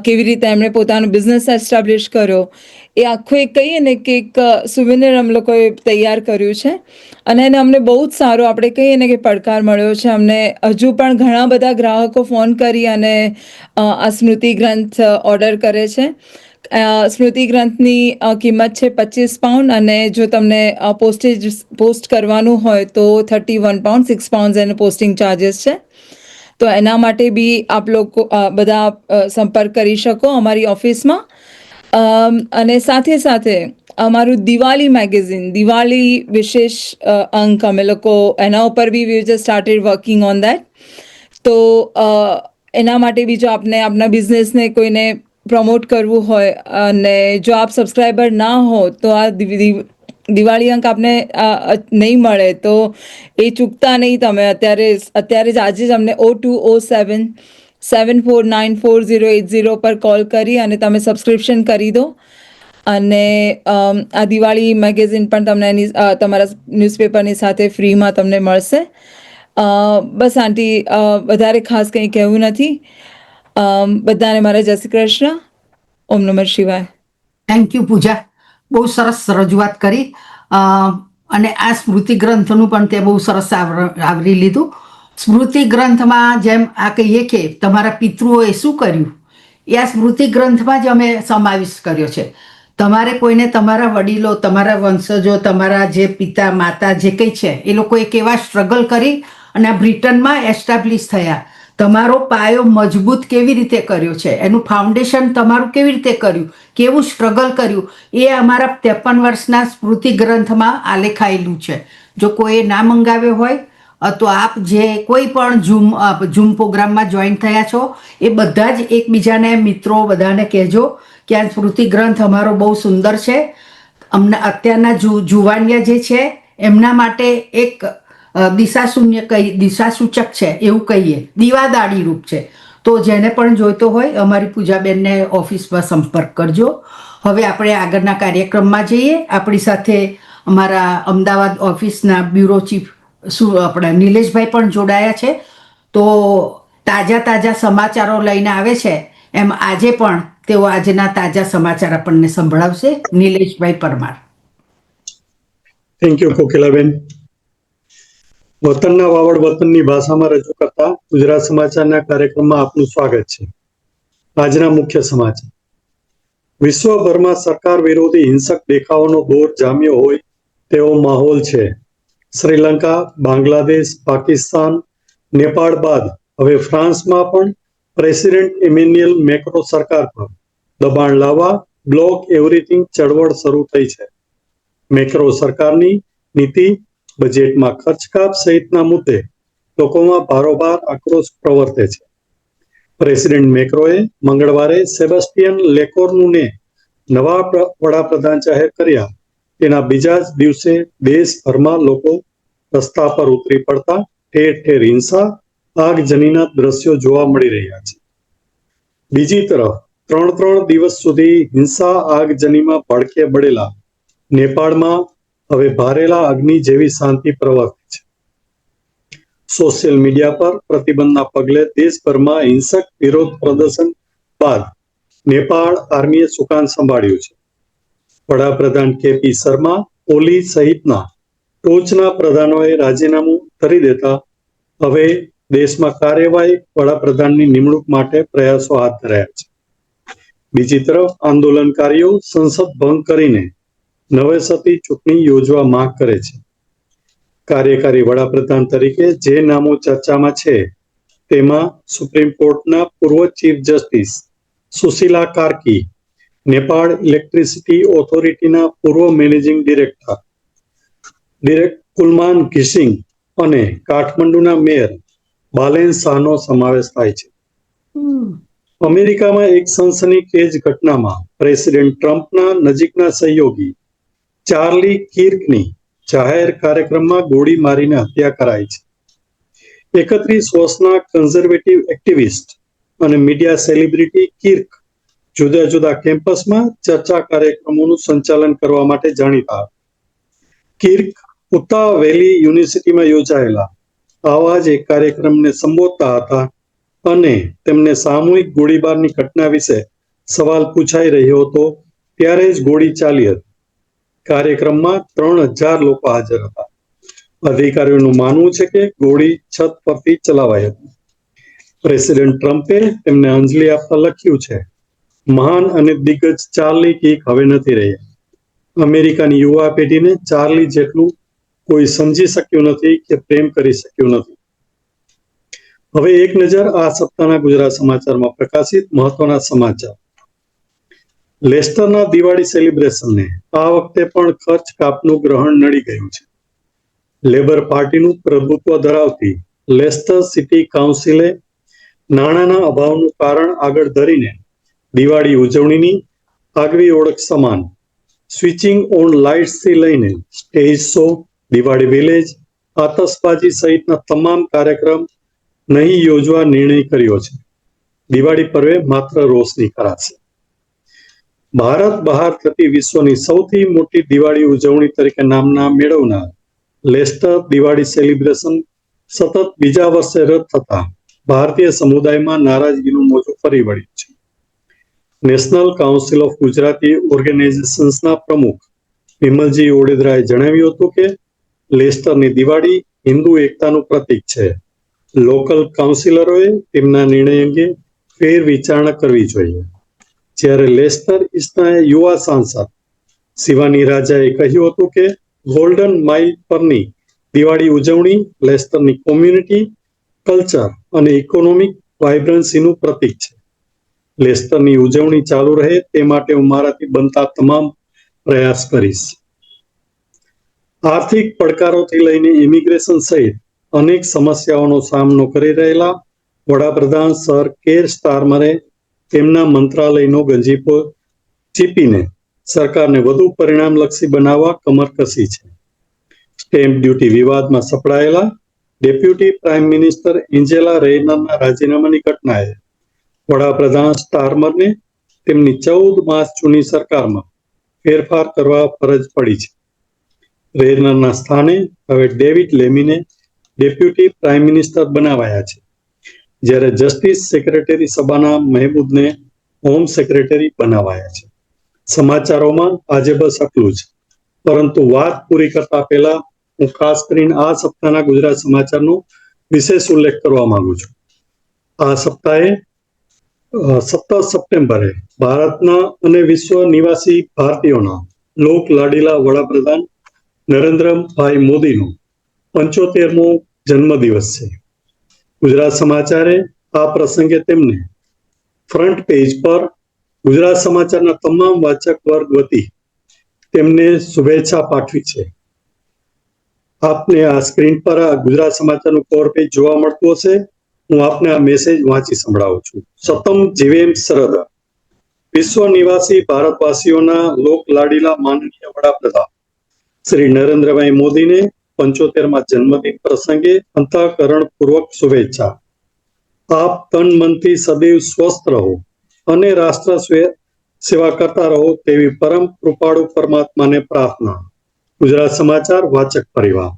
કેવી રીતે એમણે પોતાનો બિઝનેસ એસ્ટાબ્લિશ કર્યો, એ આખું એક કહીએ ને કે એક સુવિનર અમે લોકોએ તૈયાર કર્યું છે. અને એને અમને બહુ જ સારો, આપણે કહીએ ને કે પડકાર મળ્યો છે. અમને હજુ પણ ઘણા બધા ગ્રાહકો ફોન કરી અને આ સ્મૃતિ ગ્રંથ ઓર્ડર કરે છે. સ્મૃતિ ગ્રંથની કિંમત છે £25, અને જો તમને પોસ્ટ કરવાનું હોય તો £31, £6 એને પોસ્ટિંગ ચાર્જિસ છે. તો એના માટે બી આપ લોકો બધા સંપર્ક કરી શકો અમારી ઓફિસમાં. અને સાથે સાથે અમારું દિવાળી મેગેઝિન, દિવાળી વિશેષ અંક અમે લોકો એના ઉપર બી we just started working on that. તો એના માટે બી જો આપને આપના બિઝનેસને કોઈને પ્રમોટ કરવું હોય, અને જો આપ સબસ્ક્રાઈબર ના હો તો આ દિવાળી અંક આપને નહીં મળે તો એ ચૂકતા નહીં તમે. અત્યારે જ આજે જ અમને 0207494080 પર કોલ કરી અને તમે સબસ્ક્રિપ્શન કરી દો. અને આ દિવાળી મેગેઝિન પણ તમને એની તમારા ન્યૂઝપેપરની સાથે ફ્રીમાં તમને મળશે. બસ આંટી, વધારે ખાસ કંઈ કહેવું નથી. બધાને મારા જય શ્રી કૃષ્ણ. ઓમ નમઃ શિવાય. થેન્ક યુ પૂજા, બહુ સરસ રજૂઆત કરી. અને આ સ્મૃતિ ગ્રંથનું પણ તે બહુ સરસ આવરી લીધું. સ્મૃતિ ગ્રંથમાં જેમ આ કહીએ કે તમારા પિતૃઓએ શું કર્યું, એ આ સ્મૃતિ ગ્રંથમાં જ અમે સમાવેશ કર્યો છે. તમારે કોઈને તમારા વડીલો, તમારા વંશજો, તમારા જે પિતા માતા જે કંઈ છે, એ લોકોએ કેવા સ્ટ્રગલ કરી અને આ બ્રિટનમાં એસ્ટાબ્લિશ થયા, તમારો પાયો મજબૂત કેવી રીતે કર્યો છે, એનું ફાઉન્ડેશન તમારું કેવી રીતે કર્યું, કેવું સ્ટ્રગલ કર્યું, એ અમારા 53 વર્ષના સ્મૃતિ ગ્રંથમાં આલેખાયેલું છે. જો કોઈએ ના મંગાવ્યો હોય તો આપ જે કોઈ પણ ઝૂમ પ્રોગ્રામમાં જોઈન થયા છો એ બધા જ એકબીજાને મિત્રો બધાને કહેજો કે આ સ્મૃતિ ગ્રંથ અમારો બહુ સુંદર છે. અમને અત્યારના જુવાનિયા જે છે એમના માટે એક દિશાસૂચક છે એવું કહીએ, દીવાદાળી રૂપ છે. તો જેને પણ જોઈતો હોય અમારી પૂજાબેનને ઓફિસમાં સંપર્ક કરજો. હવે આપણે આગળના કાર્યક્રમમાં જઈએ. આપણી સાથે અમારા અમદાવાદ ઓફિસના બ્યુરો ચીફ આપણા નિલેશભાઈ પણ જોડાયા છે. તો તાજા સમાચારો લઈને આવે છે એમ આજે પણ તેઓ આજના તાજા સમાચાર આપણને સંભળાવશે. નિલેશભાઈ પરમાર. થેન્ક યુ કોકિલાબેન. વતનના વાવડ વતનની ભાષામાં રજૂ કરતા ગુજરાત સમાચારના કાર્યક્રમમાં આપનું સ્વાગત છે. આજના મુખ્ય સમાચાર. વિશ્વભરમાં સરકાર વિરોધી હિંસક દેખાવોનો દોર જામ્યો હોય તેવો માહોલ છે. શ્રીલંકા, બાંગ્લાદેશ, પાકિસ્તાન, નેપાળ બાદ હવે ફ્રાન્સમાં પણ પ્રેસિડેન્ટ ઇમેન્યુએલ મેક્રો સરકાર પર દબાણ લાવવા બ્લોક એવરીથિંગ ચળવળ શરૂ થઈ છે. મેક્રો સરકારની નીતિ, બજેટમાં ખર્ચકાપ સહિતના મુદ્દે લોકોમાં ભારોભાર આક્રોશ પ્રવર્તે છે. પ્રેસિડેન્ટ મેક્રોએ મંગળવારે સેબેસ્ટિયન લેકોર્નુને નવા વડાપ્રધાન જાહેર કર્યા. તેના બીજા જ દિવસે દેશભરમાં લોકો રસ્તા પર ઉતરી પડતા ઠેર ઠેર હિંસા, આગજનીના દ્રશ્યો જોવા મળી રહ્યા છે. બીજી તરફ 3 દિવસ સુધી હિંસા આગજનીમાં ભડકે બળેલા નેપાળમાં હવે ભારેલા અગ્નિ જેવી શાંતિ પ્રવર્તે છે. સોશિયલ મીડિયા પર પ્રતિબંધના પગલે દેશભરમાં હિંસક વિરોધ પ્રદર્શન બાદ નેપાળ આર્મીએ સુકાન સંભાળ્યું છે. વડાપ્રધાન કેપી શર્મા ઓલી સહિતના ટોચના પ્રધાનોએ રાજીનામું કરી દેતા હવે દેશમાં કાર્યવાહી વડાપ્રધાનની નિમણૂક માટે પ્રયાસો હાથ ધરાયા છે. બીજી તરફ આંદોલનકારીઓ સંસદ ભંગ કરીને નવેસરથી ચૂંટણી યોજવા માંગ કરે છે. કાર્યકારી વડાપ્રધાન તરીકે જે નામો ચર્ચામાં છે તેમાં સુપ્રીમ કોર્ટના પૂર્વ chief justice Sushila Karki, Nepal electricity ઓથોરિટીના પૂર્વ મેનેજિંગ ડિરેક્ટર કુલમાન ઘિસિંગ અને કાઠમંડુના મેયર બાલેન શાહનો સમાવેશ થાય છે. અમેરિકામાં એક સનસનીખેજ ઘટનામાં પ્રેસિડેન્ટ ટ્રમ્પના નજીકના સહયોગી ચાર્લી કિર્કની જાહેર કાર્યક્રમમાં ગોળી મારીને હત્યા કરાઈ છે. 31 વર્ષના કન્ઝર્વેટિવ એક્ટિવિસ્ટ અને મીડિયા સેલિબ્રિટી કિર્ક જુદા જુદા કેમ્પસમાં ચર્ચા કાર્યક્રમોનું સંચાલન કરવા માટે જાણીતા હતા. કિર્ક ઉતા વેલી યુનિવર્સિટીમાં યોજાયેલા આવા જ એક કાર્યક્રમને સંબોધતા હતા અને તેમને સામૂહિક ગોળીબારની ઘટના વિશે સવાલ પૂછાઈ રહ્યો હતો ત્યારે જ ગોળી ચાલી હતી. કાર્યક્રમમાં 3000 લોકો હાજર હતા. અધિકારીઓનું માનવું છે કે ગોળી છત પરથી ચલાવાઈ હતી. પ્રેસિડેન્ટ ટ્રમ્પે તેમને અંજલિ આપતા લખ્યું છે, મહાન અને દિગ્ગજ ચાર્લી કિર્ક હવે નથી રહ્યા. અમેરિકાની યુવા પેઢીને ચાર્લી જેટલું કોઈ સમજી શક્યું નથી કે પ્રેમ કરી શક્યું નથી. હવે એક નજર આ સપ્તાહના ગુજરાત સમાચારમાં પ્રકાશિત મહત્વના સમાચાર. લેસ્ટરના દિવાળી સેલિબ્રેશનને આ વખતે પણ ખર્ચ કાપનું ગ્રહણ નડી ગયું છે. લેબર પાર્ટીનું પ્રભુત્વ ધરાવતી લેસ્ટર સિટી કાઉન્સિલે નાણાંના અભાવનું કારણ આગળ ધરીને દિવાળી ઉજવણીની આગવી ઓળખ સમાન સ્વિચિંગ ઓન લાઇટ્સથી લઈને સ્ટેજ શો, દિવાળી વિલેજ, આતશબાજી સહિતના તમામ કાર્યક્રમ નહીં યોજવા નિર્ણય કર્યો છે. દિવાળી પર્વે માત્ર રોશની કરાશે. ભારત બહાર થતી વિશ્વની સૌથી મોટી દિવાળી ઉજવણી તરીકે નામના મેળવનાર લેસ્ટર દિવાળી સેલિબ્રેશન સતત બીજા વર્ષે રદ થતા ભારતીય સમુદાયમાં નારાજગીનું મોજું ફરી વળ્યું છે. નેશનલ કાઉન્સિલ ઓફ ગુજરાતી ઓર્ગેનાઇઝેશન્સના પ્રમુખ વિમલજી ઓડેદરાએ જણાવ્યું હતું કે લેસ્ટરની દિવાળી હિન્દુ એકતાનું પ્રતીક છે. લોકલ કાઉન્સિલરોએ તેમના નિર્ણય અંગે ફેર વિચારણા કરવી જોઈએ. જ્યારે લેસ્ટર ઈસ્ટના યુવા સાંસદ શિવાની રાજાએ કહ્યું હતું કે ગોલ્ડન માઇલ પરની દિવાળી ઉજવણી લેસ્ટરની કોમ્યુનિટી, કલ્ચર અને ઇકોનોમિક વાઇબ્રન્સીનું પ્રતીક છે. લેસ્ટરની ઉજવણી ચાલુ રહે તે માટે હું મારાથી બનતા તમામ પ્રયાસ કરીશ. આર્થિક પડકારોથી લઈને ઇમિગ્રેશન સહિત અનેક સમસ્યાઓનો સામનો કરી રહેલા વડાપ્રધાન સર કેર સ્ટારમરે તેમના મંત્રાલયનો ગંજીફો ચીપીને સરકારને વધુ પરિણામલક્ષી બનાવવા કમર કસી છે. સ્ટેમ્પ ડ્યુટી વિવાદમાં સપડાયેલા ડેપ્યુટી પ્રાઇમ મિનિસ્ટર એન્જેલા રેયનરના રાજીનામાની ઘટનાએ વડાપ્રધાન સ્ટારમરને તેમની 14 માસ જૂની સરકારમાં ફેરફાર કરવા ફરજ પડી છે. રેયનરના સ્થાને હવે ડેવિડ લેમીને ડેપ્યુટી પ્રાઇમ મિનિસ્ટર બનાવાયા છે, જ્યારે જસ્ટિસ સેક્રેટરી સબાના મહેમૂદને હોમ સેક્રેટરી બનાવાયા છે. સમાચારોમાં આજે બસ આટલું જ, પરંતુ વાત પૂરી કરતા પહેલા હું ખાસ કરીને આ સપ્તાહના ગુજરાત સમાચારનો વિશેષ ઉલ્લેખ કરવા માંગુ છું. આ સપ્તાહે 17 સપ્ટેમ્બરે ભારતના અને વિશ્વ નિવાસી ભારતીયોના લોક લાડીલા વડાપ્રધાન નરેન્દ્રભાઈ મોદીનો 75મો જન્મદિવસ છે. ગુજરાત સમાચારે આ પ્રસંગે તેમને ફ્રન્ટ પેજ પર ગુજરાત સમાચારના તમામ વાચક વર્ગ વતી તેમને શુભેચ્છા પાઠવી છે. આપને આ સ્ક્રીન પર આ ગુજરાત સમાચારનું કવર પેજ જોવા મળતું હશે. હું આપને આ મેસેજ વાંચી સંભળાવું છું. સતમ જીવેમ શરદ. વિશ્વ નિવાસી ભારતવાસીઓના લોક લાડીલા માનનીય વડાપ્રધાન શ્રી નરેન્દ્રભાઈ મોદીને 75મા જન્મદિન પ્રસંગે અંતઃકરણપૂર્વક શુભેચ્છા. આપ તન મનથી સદૈવ સ્વસ્થ રહો અને રાષ્ટ્ર સેવા કરતા રહો તેવી પરમ કૃપાળુ પરમાત્માને પ્રાર્થના. ગુજરાત સમાચાર વાચક પરિવાર.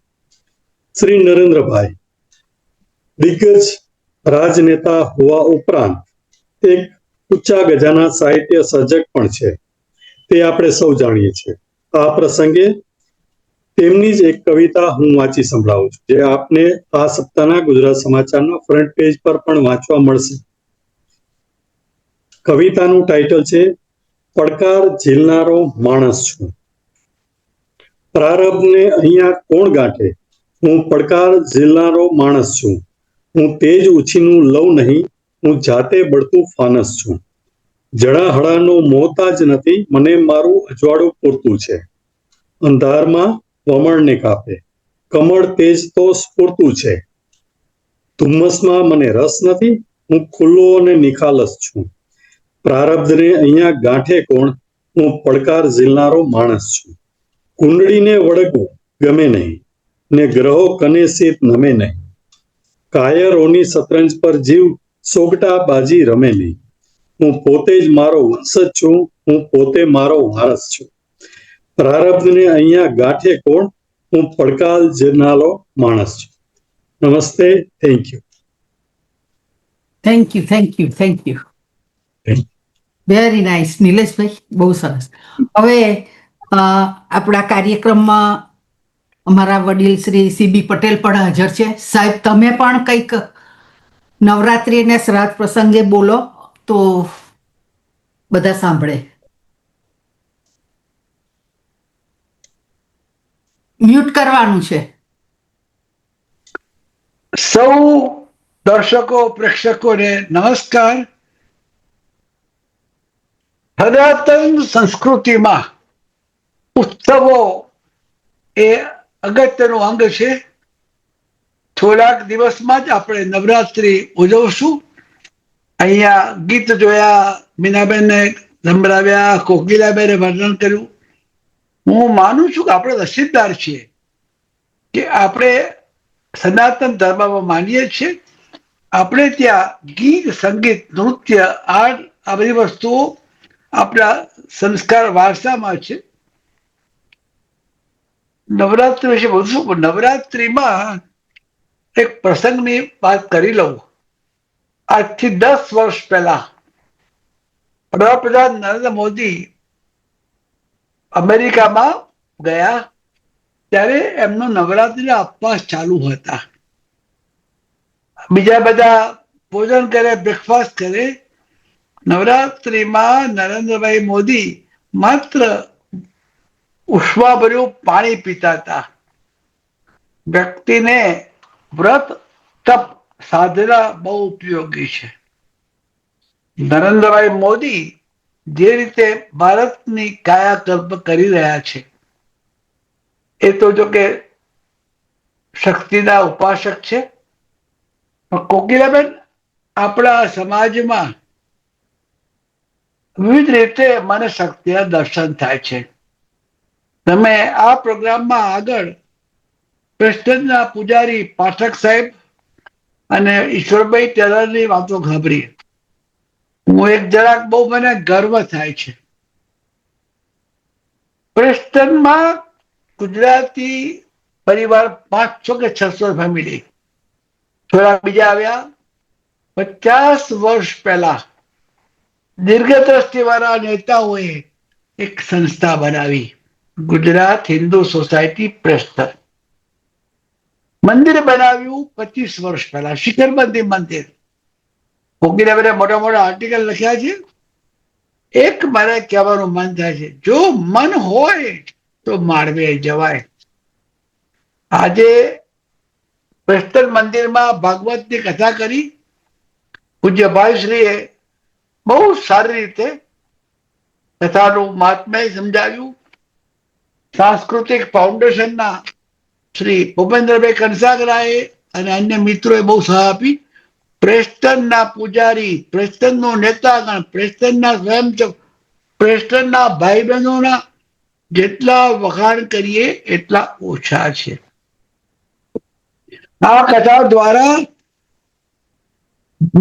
શ્રી નરેન્દ્રભાઈ દિગ્ગજ રાજનેતા હોવા ઉપરાંત એક ઊંચા ગજાના સાહિત્ય સર્જક પણ છે, તે આપણે સૌ જાણીએ છીએ. આ પ્રસંગે તેમની જ એક કવિતા હું વાંચી સંભળાવું છું, જે આપને આ સપ્તાહના ગુજરાત સમાચારના ફ્રન્ટ પેજ પર પણ વાંચવા મળશે. કવિતાનું ટાઇટલ છે પડકાર ઝીલનારો માણસ છું. પ્રારબ્ધને અહીંયા કોણ ગાંઠે, હું પડકાર ઝીલનારો માણસ છું. હું તેજ ઉછીનું લઉં નહીં, હું જાતે બળતું ફાનસ છું. જડાહળાનો મોહતાજ નથી, મને મારું અજવાળું પૂરતું છે. અંધારમાં વમળને કાપે, કમળ તેજ તો સ્ફૂરતું છે. ધુમ્મસમાં મને રસ નથી, હું ખુલ્લો અને નિખાલસ છું. પ્રારબ્ધને અહીંયા ગાંઠે કોણ, હું પડકાર ઝીલનારો માણસ છું. કુંડળીને વળગવું ગમે નહીં, ને ગ્રહો કને શીત નમે નહીં. કાયરોની શતરંજ પર જીવ સોગટા બાજી રમે નહીં. હું પોતે જ મારો વંશજ છું, હું પોતે મારો વારસ છું. પ્રારબ્ધને અહીંયા ગાંઠે કોણ, હું પડકાર ઝીલનારો માણસ છું. નમસ્તે. Thank you. Thank you, thank you, thank you. Very nice નિલેશભાઈ, બહુ સરસ. હવે આપણા કાર્યક્રમમાં અમારા વડીલ શ્રી CB પટેલ પણ હાજર છે. સાહેબ, તમે પણ કંઈક નવરાત્રિ અને શ્રાદ્ધ પ્રસંગે બોલો તો બધા સાંભળે. મ્યુટ કરવાનું છે. સૌ દર્શકો પ્રેક્ષકોને નમસ્કાર. સનાતન સંસ્કૃતિમાં ઉત્સવો એ અગત્યનું અંગ છે. થોડાક દિવસમાં જ આપણે નવરાત્રી ઉજવશું. અહીંયા ગીત જોયા, મીનાબેનને સંભળાવ્યા, કોકિલાબેને વર્ણન કર્યું. હું માનું છું કે આપણે નસીબદાર છીએ કે આપણે સનાતન ધર્મમાં માનીએ છીએ. આપણે ત્યાં ગીત, સંગીત, નૃત્ય, આર્ટ, આ બધી વસ્તુઓ આપણા સંસ્કાર વારસામાં છે. નવરાત્રી વિશે બોલશું. નવરાત્રીમાં એક પ્રસંગની વાત કરી લઉં. આજથી 10 વર્ષ પહેલા વડાપ્રધાન નરેન્દ્ર મોદી અમેરિકામાં ગયા, ત્યારે એમનો નવરાત્રીના ઉપવાસ ચાલુ હતા. બીજા બધા ભોજન કરે, બ્રેકફાસ્ટ કરે. નવરાત્રીમાં નરેન્દ્રભાઈ મોદી માત્ર ઉષ્માભર્યું પાણી પીતા હતા. વ્યક્તિને વ્રત, તપ સાધના બહુ ઉપયોગી છે. નરેન્દ્રભાઈ મોદી જે રીતે ભારતની કાયાકલ્પ કરી રહ્યા છે એ તો જો કે શક્તિના ઉપાસક છે. પણ કોકિલાબેન, આપણા સમાજમાં વિવિધ રીતે મને શક્તિના દર્શન થાય છે. તમે આ પ્રોગ્રામમાં આગળ પ્રેસ્ટનના પૂજારી પાઠક સાહેબ અને ઈશ્વરભાઈ ટેલરની વાતો સાંભળી. હું એક જરાક બહુ મને ગર્વ થાય છે. પ્રેસ્ટનમાં ગુજરાતી પરિવાર 500 કે 600 ફેમિલી, થોડા બીજા આવ્યા. 50 વર્ષ પહેલા દીર્ઘદ્રષ્ટિવાળા નેતાઓએ એક સંસ્થા બનાવી, ગુજરાત હિન્દુ સોસાયટી પ્રેસ્ટન. મંદિર બનાવ્યું 25 વર્ષ પહેલા, શિખરબંધી મંદિર. કોકિલાબેને મોટા મોટા આર્ટિકલ લખ્યા છે. એક મારે કહેવાનું મન થાય છે, જો મન હોય તો માળવે જવાય. આજે પ્રેસ્ટન મંદિરમાં ભાગવતની કથા કરી. પૂજ્ય ભાઈશ્રીએ બહુ સારી રીતે કથાનું મહાત્મ્ય સમજાવ્યું. સાંસ્કૃતિક ફાઉન્ડેશનના શ્રી ભૂપેન્દ્રભાઈ કનસાગરાએ અને અન્ય મિત્રોએ બહુ સહાય આપી. પ્રેસ્ટનના પૂજારી, પ્રેસ્ટનનો નેતાગણ, પ્રેસ્ટનના સ્વયંસેવક, પ્રેસ્ટનના ભાઈ બહેનોના જેટલા વખાણ કરીએ એટલા ઓછા છે. આ કથા દ્વારા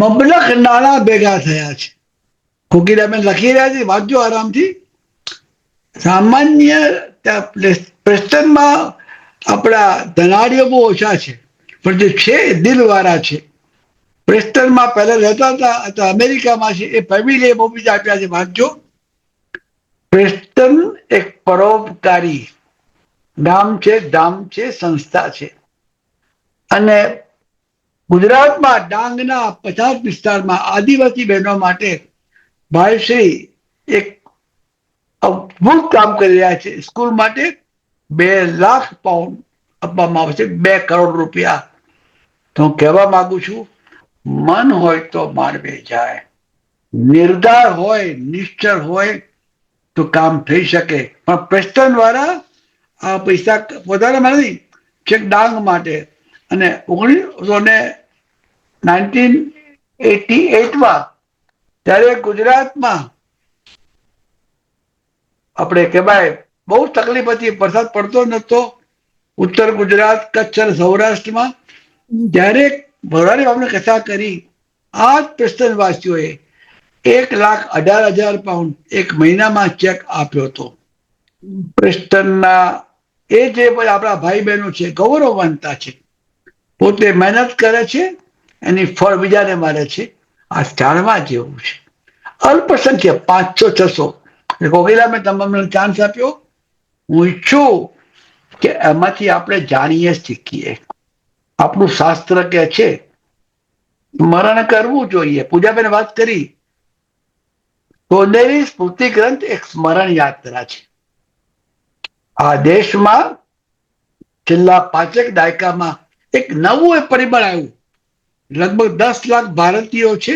મબલખ નાણાં ભેગા થયા છે. કોકિલાબેન લખી રહ્યા છે, વાંચજો આરામથી. સામાન્ય પ્રેસ્ટનમાં આપણા ધનાડીઓ બહુ ઓછા છે, પણ જે છે દિલવાળા છે. પ્રેસ્ટનમાં પહેલા રહેતા હતા અથવા અમેરિકામાં છે, એ ફેમિલીએ બહુ બીજા આપ્યા છે, વાંચજો. પ્રેસ્ટન એક પરોપકારી ગામ છે, ધામ છે, સંસ્થા છે. અને ગુજરાતમાં ડાંગના 50 વિસ્તારમાં આદિવાસી બહેનો માટે ભાઈશ્રી એક અદ્ભુત કામ કરી રહ્યા છે. સ્કૂલ માટે 2 લાખ પાઉન્ડ આપવામાં આવશે, 2 કરોડ રૂપિયા. તો હું કહેવા માંગુ છું, મન હોય તો માનવે જાય, નિર્ધાર હોય, નિશ્ચય હોય તો કામ થઈ શકે. પણ પ્રેસ્ટન વાળા આ પૈસા પોતાના નથી, છેક ડાંગ માટે. અને 1988માં ત્યારે ગુજરાતમાં આપણે કહેવાય બહુ તકલીફ હતી, વરસાદ પડતો નતો ઉત્તર ગુજરાત, કચ્છ અને સૌરાષ્ટ્રમાં. ત્યારે ભરવાની આપણે કથા કરી. આ જ પ્રેસ્ટનવાસીઓએ 1,18,000 પાઉન્ડ એક મહિનામાં ચેક આપ્યો હતો. પ્રેસ્ટનના એ જે આપણા ભાઈ બહેનો છે, ગૌરવવંતા છે, પોતે મહેનત કરે છે, એની ફળ બીજાને મળે છે. આ જાણવા જેવું છે. અલ્પસંખ્ય 500-600. કોકિલાબેન, તમે મને ચાન્સ આપ્યો. હું ઈચ્છું કે એમાંથી આપણે જાણીએ, શીખીએ. આપણું શાસ્ત્ર કે છે સ્મરણ કરવું જોઈએ. પૂજાબેન વાત કરી, સોનેરી સ્મૃતિ ગ્રંથ એક સ્મરણ યાત્રા છે. આ દેશમાં છેલ્લા 5 દાયકામાં એક નવું પરિબળ આવ્યું. લગભગ 10 લાખ ભારતીયો છે,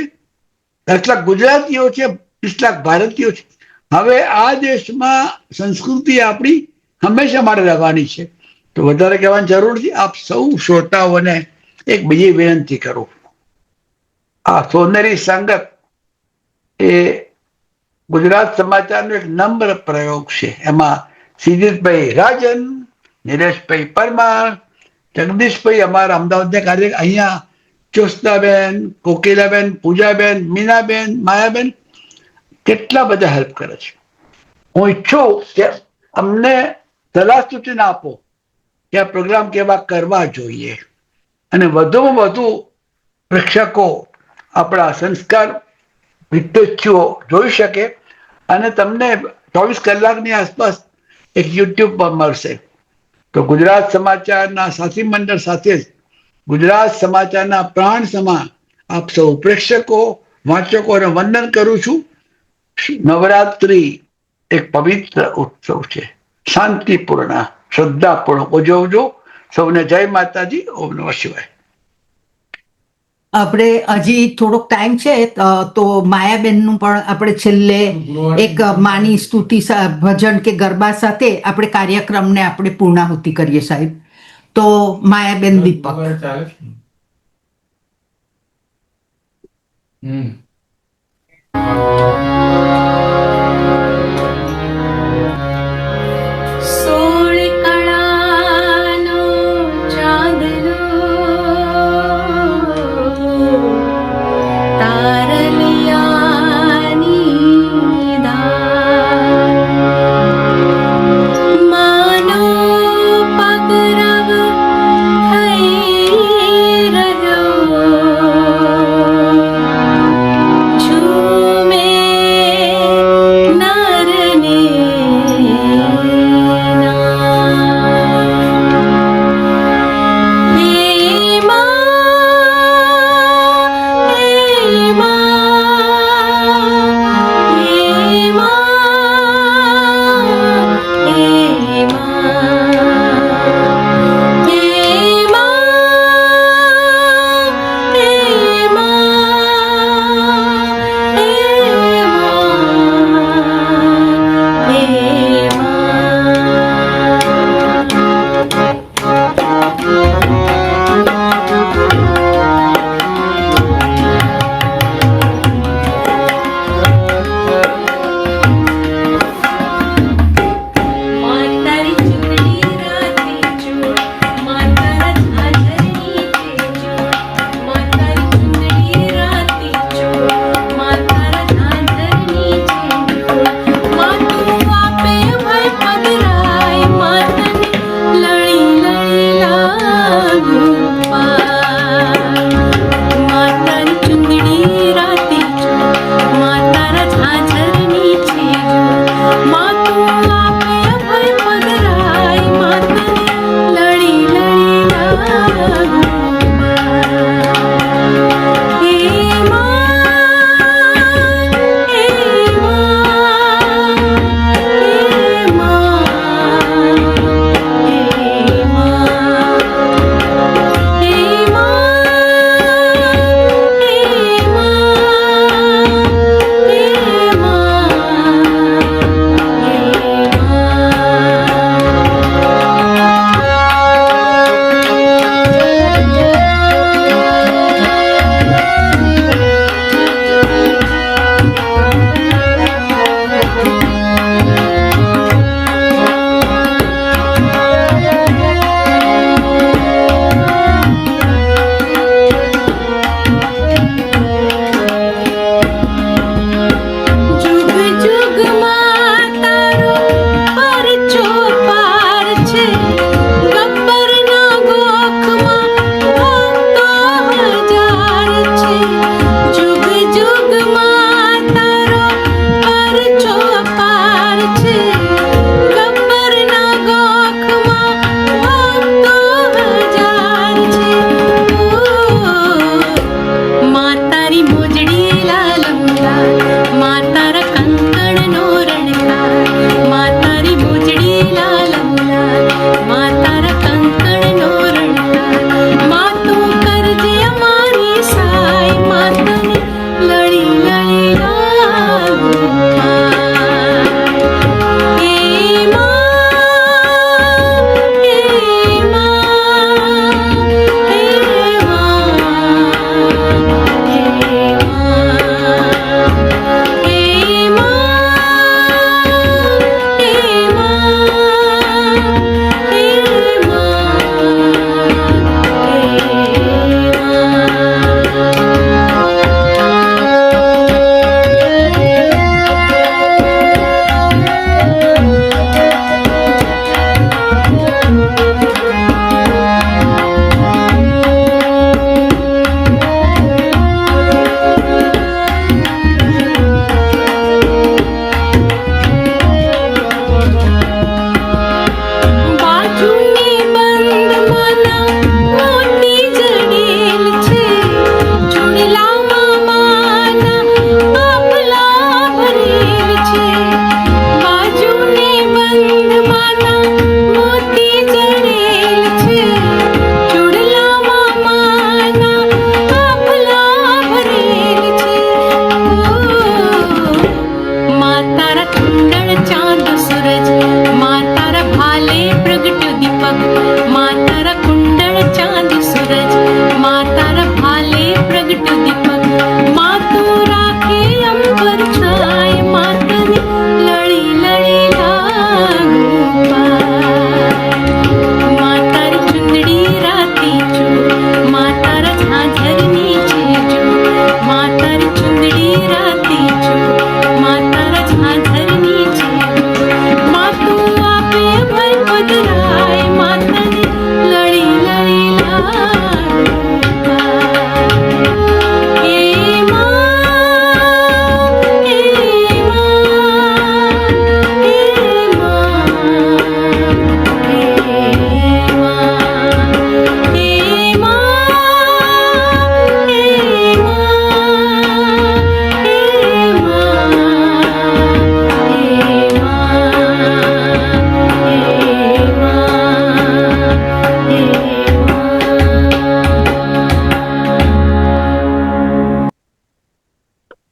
10 લાખ ગુજરાતીઓ છે, 20 લાખ ભારતીયો છે. હવે આ દેશમાં સંસ્કૃતિ આપણી હંમેશા માટે રહેવાની છે. તો વધારે કહેવાની જરૂર નથી. આપ સૌ શ્રોતાઓને એક બીજી વિનંતી કરું. આ સોનેરી સંગત એ ગુજરાત સમાચારનો એક નમ્ર પ્રયોગ છે. એમાં સિદ્ધિતભાઈ રાજન, નિલેશભાઈ પરમાર, જગદીશભાઈ અમારા અમદાવાદના કાર્ય, અહીંયા ચોસનાબેન, કોકિલાબેન, પૂજાબેન, મીનાબેન, માયાબેન કેટલા બધા હેલ્પ કરે છે. હું ઈચ્છું કે અમને સલાહ સૂચના આપો કે આ પ્રોગ્રામ કેવા કરવા જોઈએ, અને વધુમાં વધુ પ્રેક્ષકો આપણા સંસ્કાર વિદ્યાર્થીઓ જોઈ શકે. અને તમને 24 કલાકની આસપાસ એક યુટ્યુબ પર મળશે. તો ગુજરાત સમાચારના સાથી મંડળ સાથે જ ગુજરાત સમાચારના પ્રાણ સમા આપ સૌ પ્રેક્ષકો, વાંચકોને વંદન કરું છું. નવરાત્રિ એક પવિત્ર ઉત્સવ છે. શાંતિપૂર્ણ, શ્રદ્ધાપૂર્ણ ઉજવજો. સૌને જય માતાજી. ઓમ નમઃ શિવાય. આપણે હજી થોડોક ટાઈમ છે તો માયાબેનનું પણ આપણે છેલ્લે એક માની સ્તુતિ ભજન કે ગરબા સાથે આપણે કાર્યક્રમને આપણે પૂર્ણાહુતિ કરીએ સાહેબ. તો માયાબેન દીપક. સોળ કળાનો ચાંદલો તારલિયાની દાળ માનો પગરવ થઈ રહ્યો ઝૂમે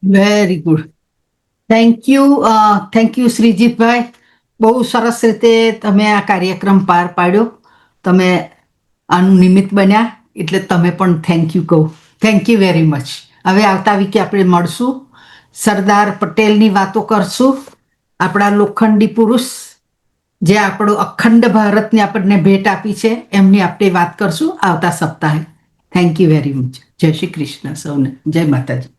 વેરી ગુડ. થેન્ક યુ શ્રીજીતભાઈ. બહુ સરસ રીતે તમે આ કાર્યક્રમ પાર પાડ્યો. તમે આનું નિમિત્ત બન્યા એટલે તમે પણ થેન્ક યુ કહો. Thank you very much. હવે આવતા વીકે આપણે મળશું, સરદાર પટેલની વાતો કરશું. આપણા લોખંડી પુરુષ જે આપણો અખંડ ભારતને આપણને ભેટ આપી છે એમની આપણે વાત કરશું આવતા સપ્તાહે. Thank you very much. જય શ્રી કૃષ્ણ સૌને. જય માતાજી.